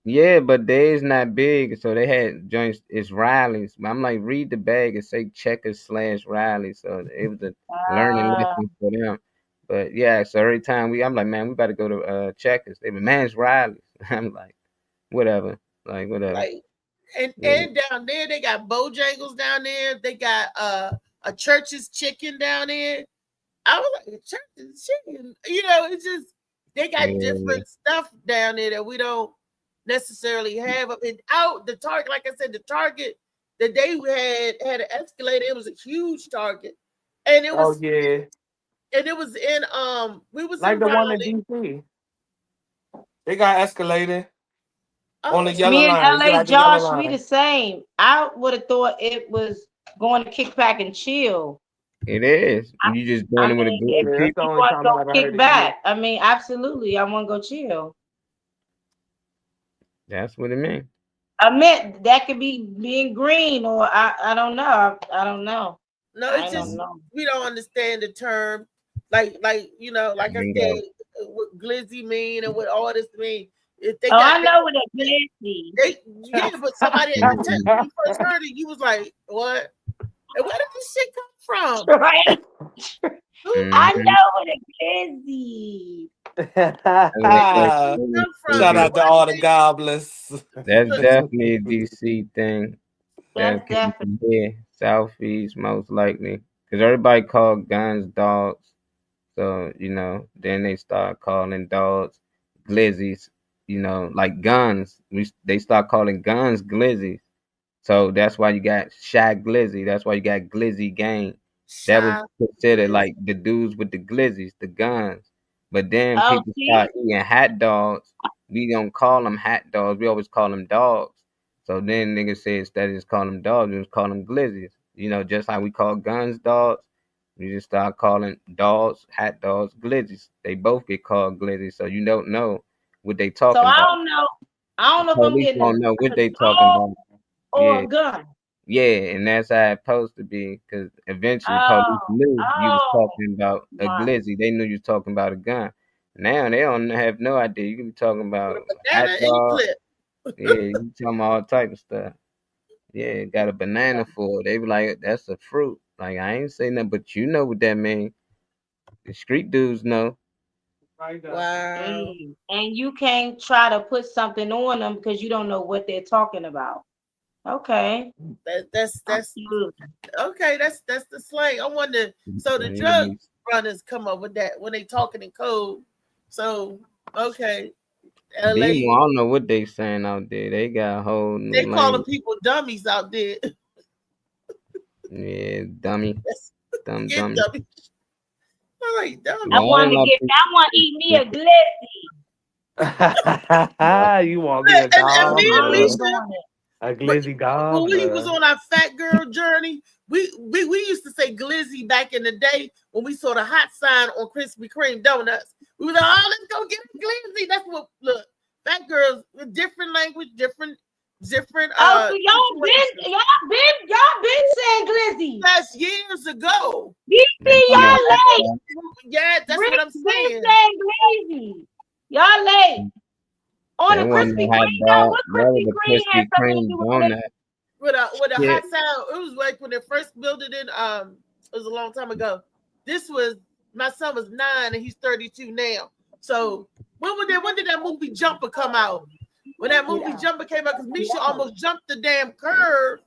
Yeah, but theirs not big, so they had joints. It's Riley's. I'm like, read the bag and say Checkers/Riley. So it was a learning Ah, lesson for them. But yeah, so every time I'm like, man, we got to go to Checkers. They be, man, it's Riley's. I'm like, whatever, like whatever. Like, and Yeah, down there they got Bojangles down there. They got a Church's chicken down there. I was like, Church's chicken. You know, it's just they got yeah, different stuff down there that we don't necessarily have up and out. The Target, like I said, the Target that they had an escalator. It was a huge Target, and it Oh was yeah, in we was like in the one in Raleigh. DC. They got escalator on the Oh, yellow me and line. It's LA like the yellow Josh, we the line. same. I would have thought it was going to kick back and chill. it is. I, You just I doing it with a mean, group if of Yeah, that's the people. you only want to time I go ever heard kick it good. back, I mean, absolutely, I want to go chill. That's what it means. I meant that could be being green, or I don't know. I don't know. no, I it's don't just know. we don't understand the term. Like you know, like I said, Bingo. what glizzy mean and what all this mean. If they Oh, got I know what it is. they yeah, but somebody had to tell you when Mhm. you first heard it, you was like, what? And where did this shit come from? Right? Who I Mhm. know what it is. where did That's this come Shout from? And out to what all did the they gobblers. definitely a DC thing. That's That came definitely. from here, Southeast, most likely. Because everybody called guns dogs. So, then they start calling dogs glizzies, like guns. They start calling guns glizzies. So that's why you got Shy Glizzy. That's why you got Glizzy Gang. That was shy considered glizzy? like the dudes with the glizzies, the guns. But then Oh, people see? start eating hot dogs. We don't call them hot dogs. We always call them dogs. So then niggas say instead of just call them dogs, we just call them glizzies. Just like we call guns dogs, we just start calling dogs, hot dogs, glizzies. They both get called glizzies. So you don't know what they So talking I about. don't know. I don't know if I'm Police getting don't know a what they talking dog about. or Yeah. a gun. Yeah, and that's how it's supposed to be, because eventually Oh, police knew you was oh talking about a my. glizzy. They knew you was talking about a gun. Now they don't have no idea. You can be talking With about a hot banana in your dog. clip. Yeah, you talking about all type of stuff. Yeah, got a banana for it. They be like, that's a fruit. Like, I ain't say nothing, but you know what that mean. The street dudes know. Wow. And you can't try to put something on them because you don't know what they're talking about. Okay. That's Absolutely. okay. That's the slang. I wonder. So the And you drug be- runners come up with that when they talking in code. So okay, Demo, LA I don't know what they saying out there. They got a whole they new calling language. people dummies out there. Yeah, dummy. That's Dumb get dummy. dummy. I'm like Yeah, dummy. I I want ain't to my eat me a glizzy. You want me a And me and gobbler? I'm Misha, doing it. A but glizzy when we was gobbler. on our fat girl journey, we used to say glizzy back in the day when we saw the hot sign on Krispy Kreme donuts. We was like, oh, let's go get a glizzy. That's what look. Fat girls with different language, different Oh, so situations. y'all been saying glizzy. That's years ago. You They see, want Yeah, y'all that late. yeah, that's Rick what I'm been saying. saying glizzy. Y'all late. On they the want Krispy the hot Kreme though, dog. what That Krispy was a Kreme had Krispy something to Kreme do with glizzy? donut. With a Yeah. hot sound. It was like when they first built it in it was a long time ago. This was my son was 9 and he's 32 now. So when did that movie Jumper come out? When that movie Jumper came out, because Misha almost jumped the damn curve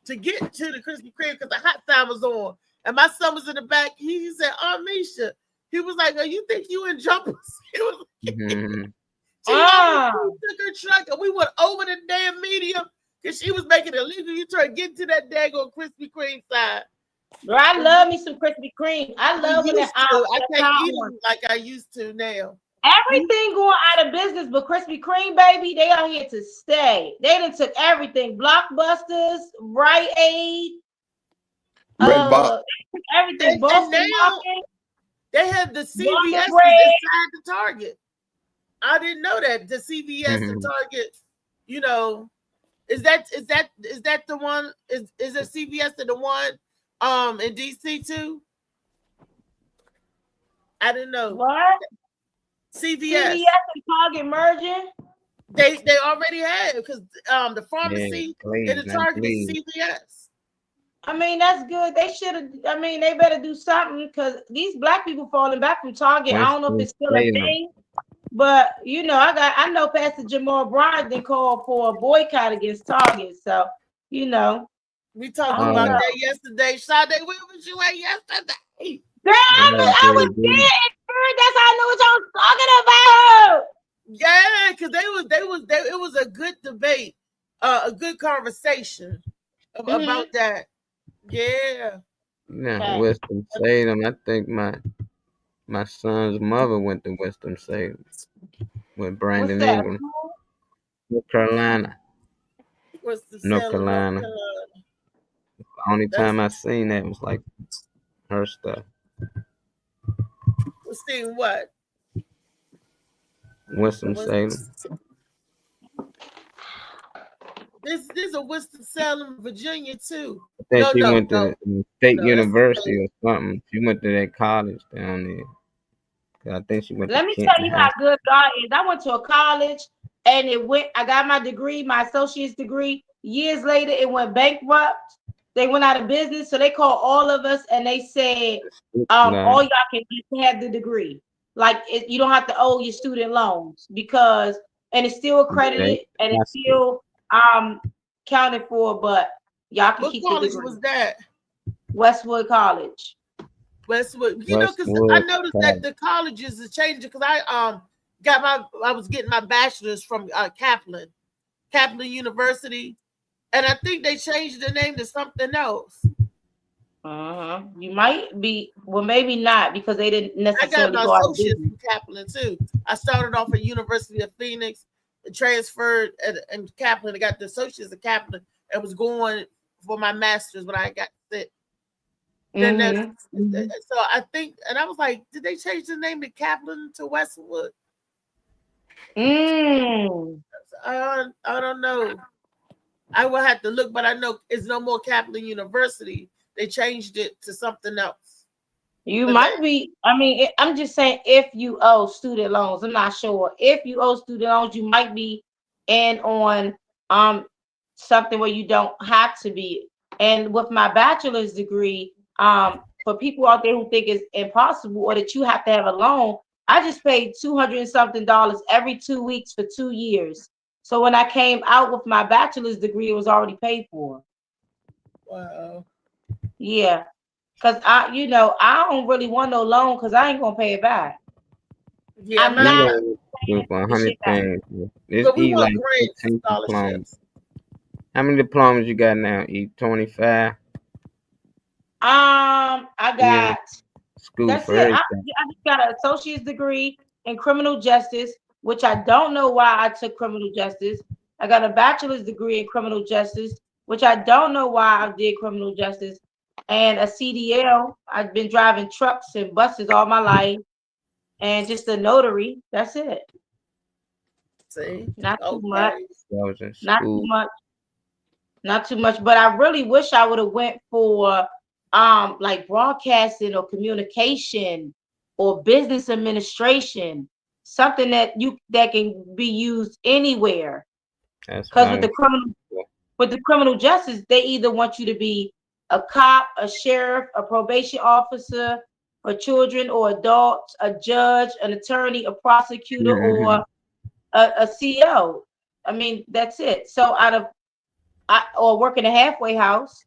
to get to the Krispy Kreme because the hot sign was on. And my son was in the back. He said, Misha. He was like, oh, you think you in Jumpers? It was Mhm. she almost took her truck and we went over the damn medium because she was making it illegal. You try to get to that daggone Krispy Kreme side. Bro, I love me some Krispy Kreme. I love when I can't eat one. them like I used to now. Everything going out of business, but Krispy Kreme, baby, they are here to stay. They done took everything. Blockbusters, Rite Aid, Red Box. everything. And Boston now Market, they have the CVS Wonder inside Bread. the Target. I didn't know that the CVS and Target. You know, is that the one? Is it CVS the one in DC too? I didn't know. What? CVS and Target merging. They already had because the pharmacy in the Target is CVS. I mean, that's good. They should have. I mean, they better do something because these black people falling back from Target. I don't know if it's still a thing, but you know, I know Pastor Jamal Bryant then called for a boycott against Target. So you know, we talked about that yesterday. Sade, where was you at yesterday? Girl, I was there. That's how I know what y'all talking about. Yeah, because it was a good debate, a good conversation about that. Yeah. Yeah, Western Salem. I think my son's mother went to Western Salem with Brandon Ingram. North Carolina. North Carolina. The only time I seen that was like her stuff. Was seeing what? Winston-Salem. This is a Winston-Salem, Virginia too. I think she went to State University or something. She went to that college down there. I think she went. Let me tell you how good God is. I went to a college and I got my degree, my associate's degree. Years later, it went bankrupt. They went out of business, so they called all of us and they said, all y'all can have the degree. Like you don't have to owe your student loans and it's still accredited and it's still counted for, but y'all can keep the degree. What college was that? Westwood College. Westwood. You know, because I noticed that the colleges are changing because I was getting my bachelor's from Kaplan University, and I think they changed the name to something else. You might be, well, maybe not because they didn't necessarily. I got my associates from Kaplan too. I started off at University of Phoenix, transferred at Kaplan. I got the associates at Kaplan and was going for my master's when I got sick. Then so I think, and I was like, did they change the name to Kaplan to Westwood? I don't know. I will have to look, but I know it's no more Kaplan University. They changed it to something else. You might be. I mean, I'm just saying, if you owe student loans, I'm not sure. If you owe student loans, you might be in on something where you don't have to be. And with my bachelor's degree, for people out there who think it's impossible or that you have to have a loan, I just paid $200 and something every 2 weeks for 2 years. So when I came out with my bachelor's degree, it was already paid for. Wow. Yeah, because I don't really want no loan because I ain't gonna pay it back. Yeah, I'm not. For 100 things. This E like 15 diplomas. How many diplomas you got now? E25. I got school that's for it. everything. I just got an associate's degree in criminal justice, which I don't know why I took criminal justice. I got a bachelor's degree in criminal justice, which I don't know why I did criminal justice, and a CDL. I've been driving trucks and buses all my life, and just a notary. That's it. See, not too much. Not too much. Not too much. But I really wish I would have went for like broadcasting or communication or business administration, something that can be used anywhere. Because with the criminal justice, they either want you to be a cop, a sheriff, a probation officer for children or adults, a judge, an attorney, a prosecutor, or a CEO. I mean, that's it. So or work in a halfway house.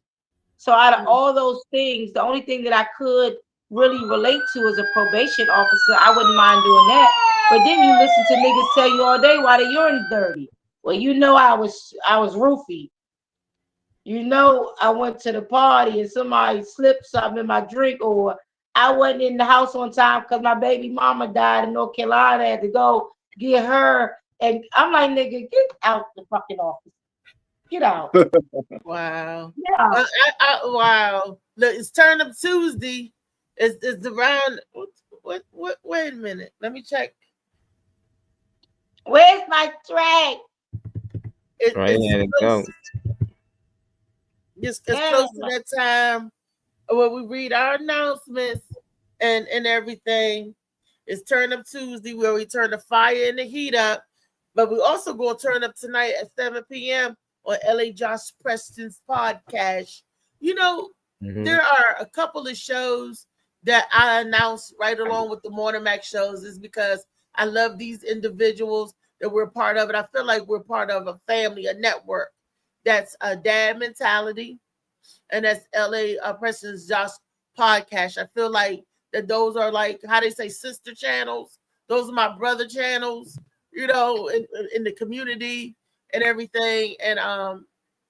So out of all those things, the only thing that I could really relate to is a probation officer. I wouldn't mind doing that. But then you listen to niggas tell you all day why they urine dirty. Well, I was roofie. You know, I went to the party and somebody slipped something in my drink, or I wasn't in the house on time because my baby mama died in North Carolina. I had to go get her. And I'm like, nigga, get out the fucking office. Get out. Wow. Yeah. Wow. Look, it's Turn Up Tuesday. It's around what wait a minute. Let me check. Where's my tray? Right, there it go. It's close to that time where we read our announcements and everything. It's Turn Up Tuesday where we turn the fire and the heat up. But we also go turn up tonight at 7 p.m. on LA Josh Preston's podcast. You know, there are a couple of shows that I announce right along with the Morning Mac shows is because I love these individuals that we're part of it. I feel like we're part of a family, a network. That's a Dad Mentality, and that's LA Preston's Josh podcast. I feel like that those are like, how they say, sister channels. Those are my brother channels, you know, in the community and everything. And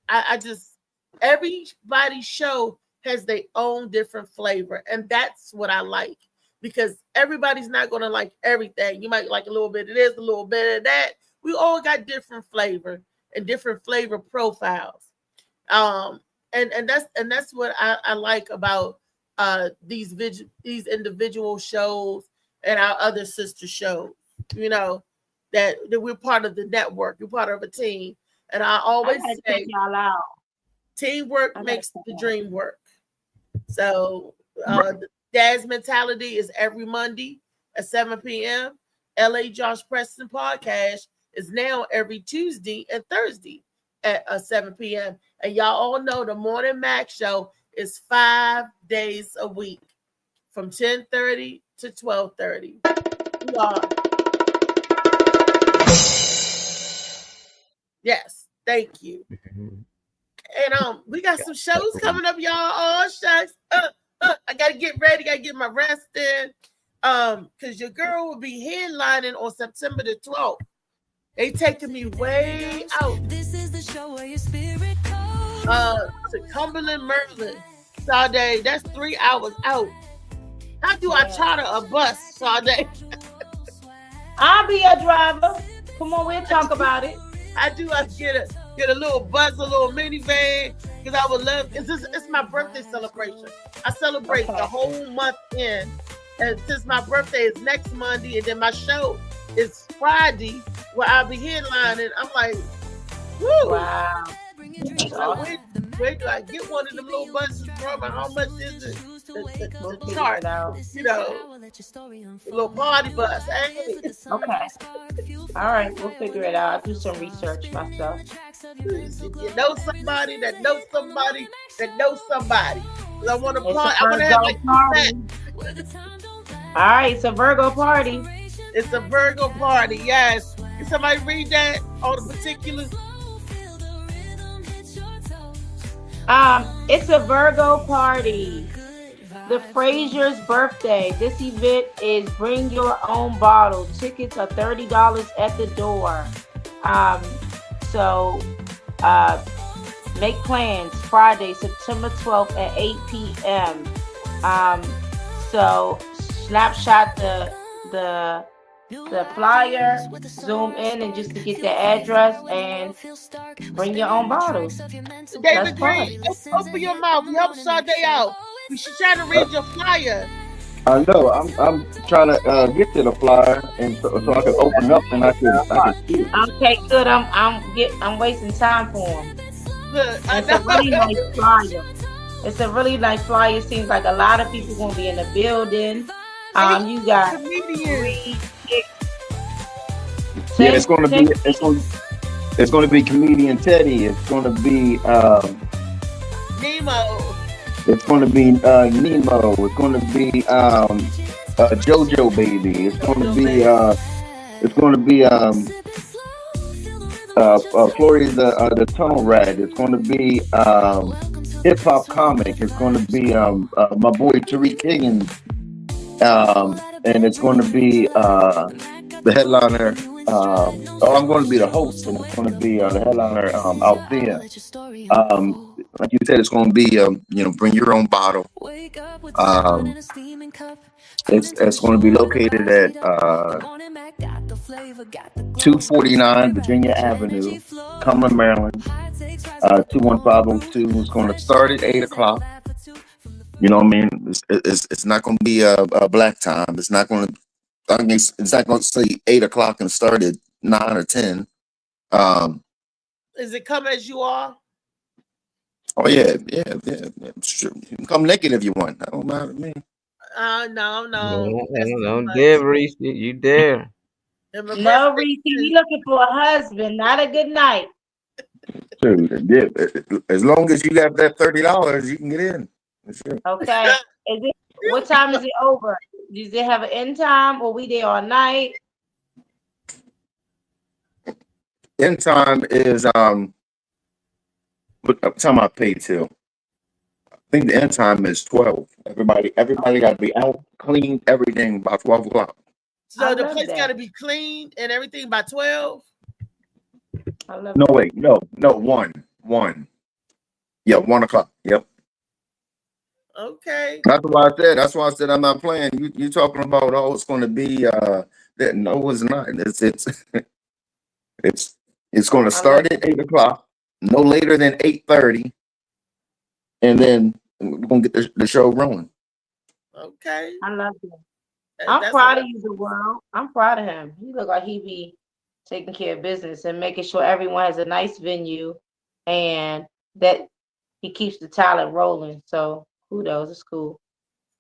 I just, everybody's show has their own different flavor, and that's what I like, because everybody's not going to like everything. You might like a little bit of this, a little bit of that. We all got different flavor and different flavor profiles. And that's what I like about these individual shows and our other sister shows, you know, that we're part of the network, we're part of a team. And I always say, teamwork makes the dream work. So Dad's Mentality is every Monday at 7 p.m. LA Josh Preston podcast is now every Tuesday and Thursday at 7 p.m. And y'all all know the Morning Mac show is 5 days a week from 10:30 to 12:30. Yes, thank you. And we got some shows coming up, y'all. Oh, shucks. I gotta get ready, gotta get my rest in. Because your girl will be headlining on September the 12th. They taking me way out. This is the show where your spirit goes. To Cumberland, Maryland. Sade, that's 3 hours out. How do I charter a bus, Sade? I'll be your driver. Come on, we'll talk about it. I get a little bus, a little minivan, because I would love. It's my birthday celebration. I celebrate the whole month in, and since my birthday is next Monday, and then my show is Friday, where I'll be headlining. I'm like, woo! Wow. Like, where do I get one of them little buses from? And how much is it? The chart, you know, a little party bus. Hey. Okay. All right, we'll figure it out. I'll do some research myself. If you know somebody that knows somebody that knows somebody. I want to party. I want to have like that. All right, it's a Virgo party. It's a Virgo party. Yes. Can somebody read that? All the particulars. It's a Virgo party. The Frazier's birthday. This event is bring your own bottle. Tickets are $30 at the door. So make plans. Friday, September 12th at 8 p.m. So snapshot the flyer, zoom in, and just to get the address and bring your own bottles. David Green, open your mouth. Help Sade out. We should try to read your flyer. I know. I'm trying to get to the flyer, and so I can open up and I can see it. Okay, good. I'm wasting time for him. Look, it's a really nice flyer. It's a really nice flyer. Seems like a lot of people gonna be in the building. You got comedians. Yeah, it's going to be comedian Teddy. It's going to be Nemo. It's going to be Nemo. It's going to be JoJo Baby. It's going to be Florida the Tunnel Rat. It's going to be Hip Hop Comic. It's going to be my boy Tariq Higgins. And it's going to be the headliner. I'm going to be the host, and it's going to be the headliner out there. Like you said, it's going to be bring your own bottle. It's going to be located at 249 Virginia Avenue, Cumberland, Maryland. 21502. It's going to start at 8 o'clock. You know what I mean? It's not going to be a black time. It's not going to. It's not going to say 8 o'clock and start at 9 or 10. Is it come as you are? Oh yeah. Sure. You can come naked if you want. That don't matter to me. No. Don't dare, Reese. You dare. No, Reese, we looking for a husband, not a good night. Dude, yeah, as long as you got that $30, you can get in. Sure. Okay. What time is it over? Does it have an end time, or we there all night? End time is what time I paid till? I think the end time is 12. Everybody got to be out, clean, everything by 12 o'clock. So the place got to be clean and everything by 12. No, wait, no, 1. Yeah, 1 o'clock. Yep. Okay. That's why I said I'm not playing. You talking about it's going to be that? No, it's not. It's going to start at 8 o'clock, no later than 8:30, and then we're going to get the show rolling. Okay. I love it. I'm proud of you, the world. I'm proud of him. He look like he be taking care of business and making sure everyone has a nice venue, and that he keeps the talent rolling. So kudos, it's cool.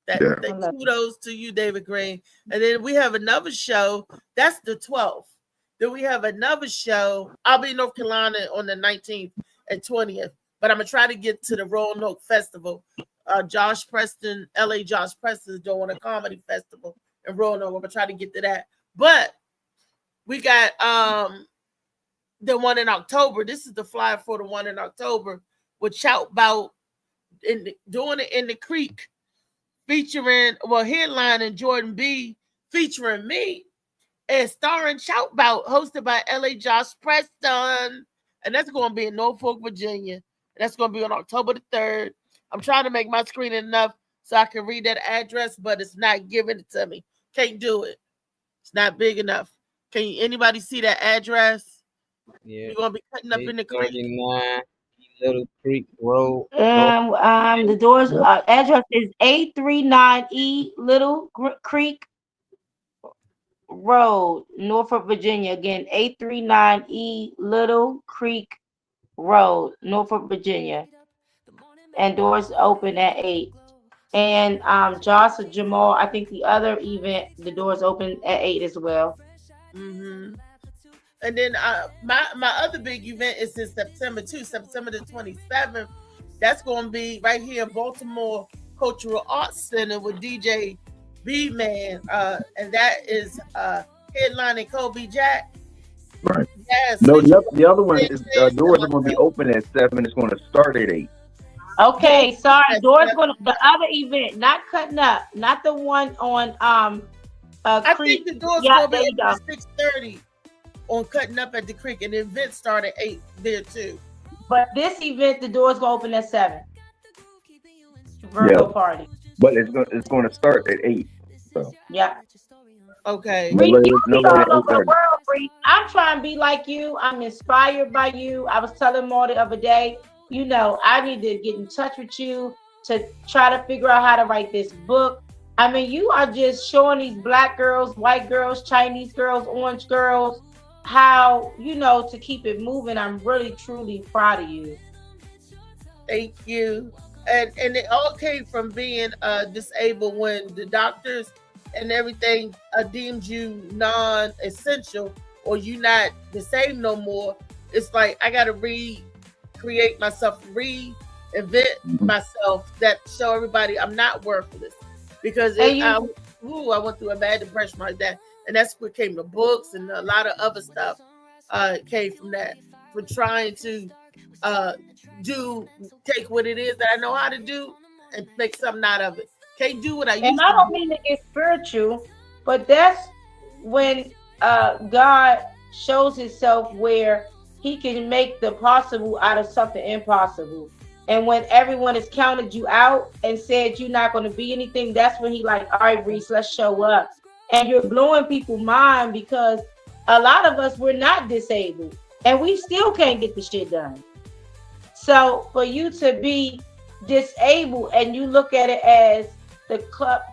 Kudos to you, David Green. And then we have another show. That's the 12th. Then we have another show. I'll be in North Carolina on the 19th and 20th, but I'm gonna try to get to the Roanoke Festival. Josh Preston, LA Josh Preston is doing a comedy festival in Roanoke. I'm gonna try to get to that. But we got the one in October. This is the flyer for the one in October with Shout Bout doing it in the Creek, headlining Jordan B, featuring me, and starring Shout Bout, hosted by LA Josh Preston. And that's going to be in Norfolk, Virginia. And that's going to be on October the 3rd. I'm trying to make my screen enough so I can read that address, but it's not giving it to me. Can't do it. It's not big enough. Can anybody see that address? Yeah. You're going to be cutting up in the creek. 39 Little Creek Road. The doors address is 839 Little Creek Road, Norfolk, Virginia. Again, 839 Little Creek Road, Norfolk, Virginia. And doors open at 8. And Josh or Jamal, I think the other event, the doors open at 8 as well. Mm-hmm. And then my other big event is in September too, September the 27th. That's going to be right here in Baltimore Cultural Arts Center with DJ B-Man. And that is headlining Kobe Jack. Right. Yes. No, the other one is doors are going to be open at 7. It's going to start at 8. Okay, sorry. Doors going to the other event, not cutting up, not the one on I Creek. think the doors going to be open at 6:30 on Cutting Up at the Creek, and the event start at 8 there too. But this event, the doors going to open at 7. Virgo party. But it's going to start at 8. So. Yeah. Okay. I'm trying to be like you. I'm inspired by you. I was telling Mo the other day, I need to get in touch with you to try to figure out how to write this book. I mean, you are just showing these black girls, white girls, Chinese girls, orange girls, how, to keep it moving. I'm really, truly proud of you. Thank you. And it all came from being disabled when the doctors and everything deemed you non-essential, or you not the same no more. It's like I got to recreate myself, reinvent myself, that show everybody I'm not worthless. Because I went through a bad depression like that. And that's what came to books, and a lot of other stuff came from that. For trying to take what it is that I know how to do and make something out of it. Can't do what I used to do. And I don't mean to get spiritual, but that's when God shows himself where he can make the possible out of something impossible. And when everyone has counted you out and said you're not going to be anything, that's when he like, all right, Reese, let's show up. And you're blowing people's mind because a lot of us, we're not disabled and we still can't get the shit done. So for you to be disabled and you look at it as the cup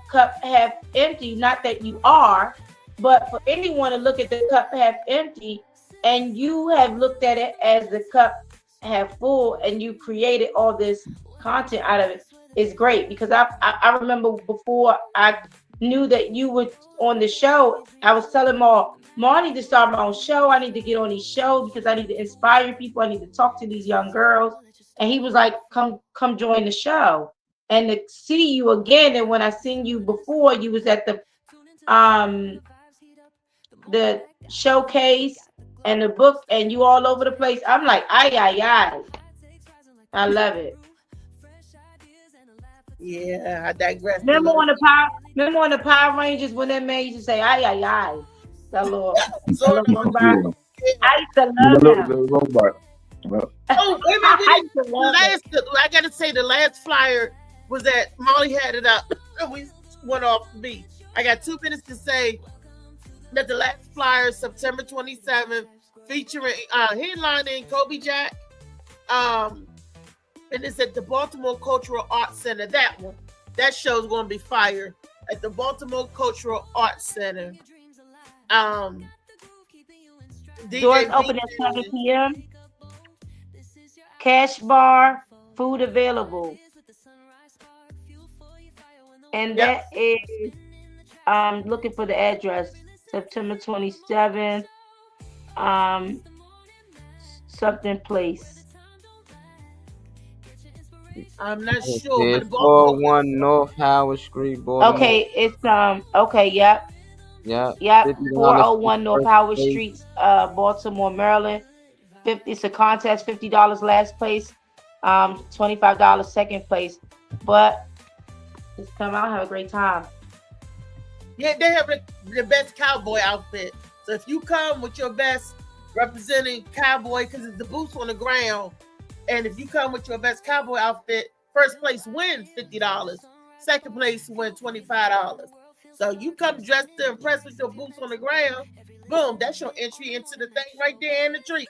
half empty, not that you are, but for anyone to look at the cup half empty and you have looked at it as the cup half full and you created all this content out of it is great. Because I remember before I knew that you were on the show, I was telling Maul, I need to start my own show. I need to get on these shows because I need to inspire people. I need to talk to these young girls. And he was like, come join the show. And to see you again, and when I seen you before, you was at the showcase and the book, and you all over the place. I'm like, I love it. Yeah, I digress. Remember on the Power Rangers when that man used to say, That little robot. I used to love him. Robot. Oh, wait a minute. I gotta say, the last flyer was that Molly had it up. We went off the beat. I got 2 minutes to say that the last flyer is September 27th, featuring headlining Kobe Jack. And it's at the Baltimore Cultural Arts Center. That show's gonna be fire at the Baltimore Cultural Arts Center. Doors open at 7 p.m. Cash bar, food available. And that is looking for the address. September 27th. Something place. I'm not sure. It's 401 North Howard Street, Baltimore. Okay, it's yep. Yeah. Yep. 401 North Howard Street, Baltimore, Maryland. It's a contest, $50 last place, $25 second place. But just come out, have a great time. Yeah, they have the best cowboy outfit. So if you come with your best representing cowboy, because it's the boots on the ground, and if you come with your best cowboy outfit, first place wins $50. Second place wins $25. So you come dressed to impress with your boots on the ground, boom, that's your entry into the thing right there in the tree.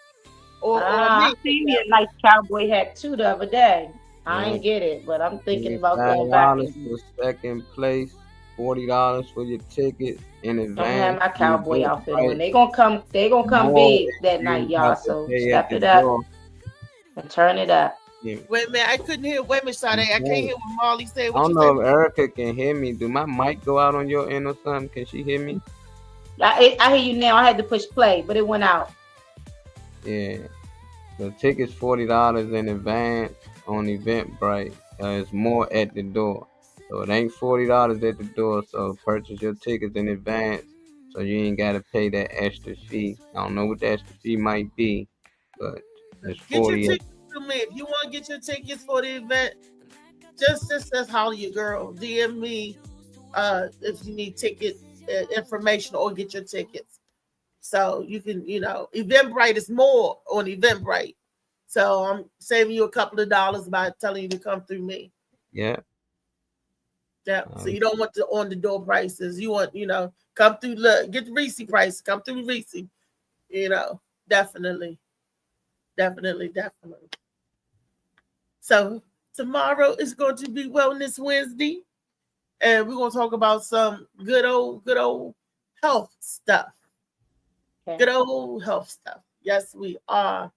I seen me a nice cowboy hat too the other day. I ain't get it, but I'm thinking about going back. $5 for second place, $40 for your ticket in advance. Don't have my cowboy outfit on. They gonna come big that night, y'all. So step it up and turn it up. Yeah. Wait a minute, I couldn't hear. Wait a minute, Sade. I can't hear what Molly said. I don't know if Erica can hear me. Do my mic go out on your end or something? Can she hear me? I hear you now. I had to push play, but it went out. Yeah. The ticket's $40 in advance on Eventbrite. It's more at the door. So it ain't $40 at the door. So purchase your tickets in advance so you ain't got to pay that extra fee. I don't know what the extra fee might be, but it's $40. Get your tickets to me. If you want to get your tickets for the event, just holler your girl. DM me if you need ticket information or get your tickets. So you can, Eventbrite is more on Eventbrite. So I'm saving you a couple of dollars by telling you to come through me. Yeah. Yeah. So you don't want the on the door prices. You want, come through, look, get the Reese price. Come through Reese. Definitely. So tomorrow is going to be Wellness Wednesday. And we're going to talk about some good old health stuff. Okay. Good old health stuff. Yes, we are.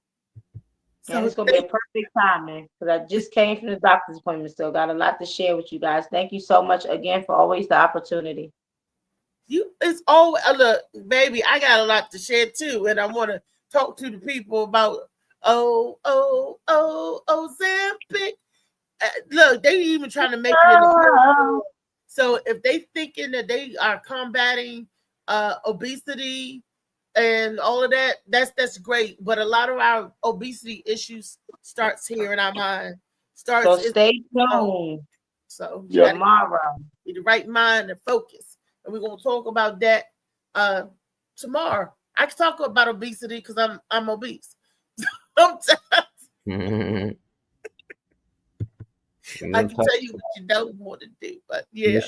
So it's gonna be a perfect timing because I just came from the doctor's appointment, so got a lot to share with you guys. Thank you so much again for always the opportunity. It's always look, baby. I got a lot to share too, and I want to talk to the people about Ozempic. Look, they even trying to make it in the so if they thinking that they are combating obesity and all of that, that's great. But a lot of our obesity issues starts here in our mind. So stay tuned. So tomorrow, be the right mind and focus. And we're gonna talk about that tomorrow. I can talk about obesity because I'm obese. Sometimes I can tell you what you don't want to do, but yeah.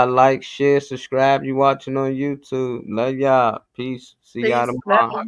Like, share, subscribe. You watching on YouTube. Love y'all. Peace. See y'all tomorrow.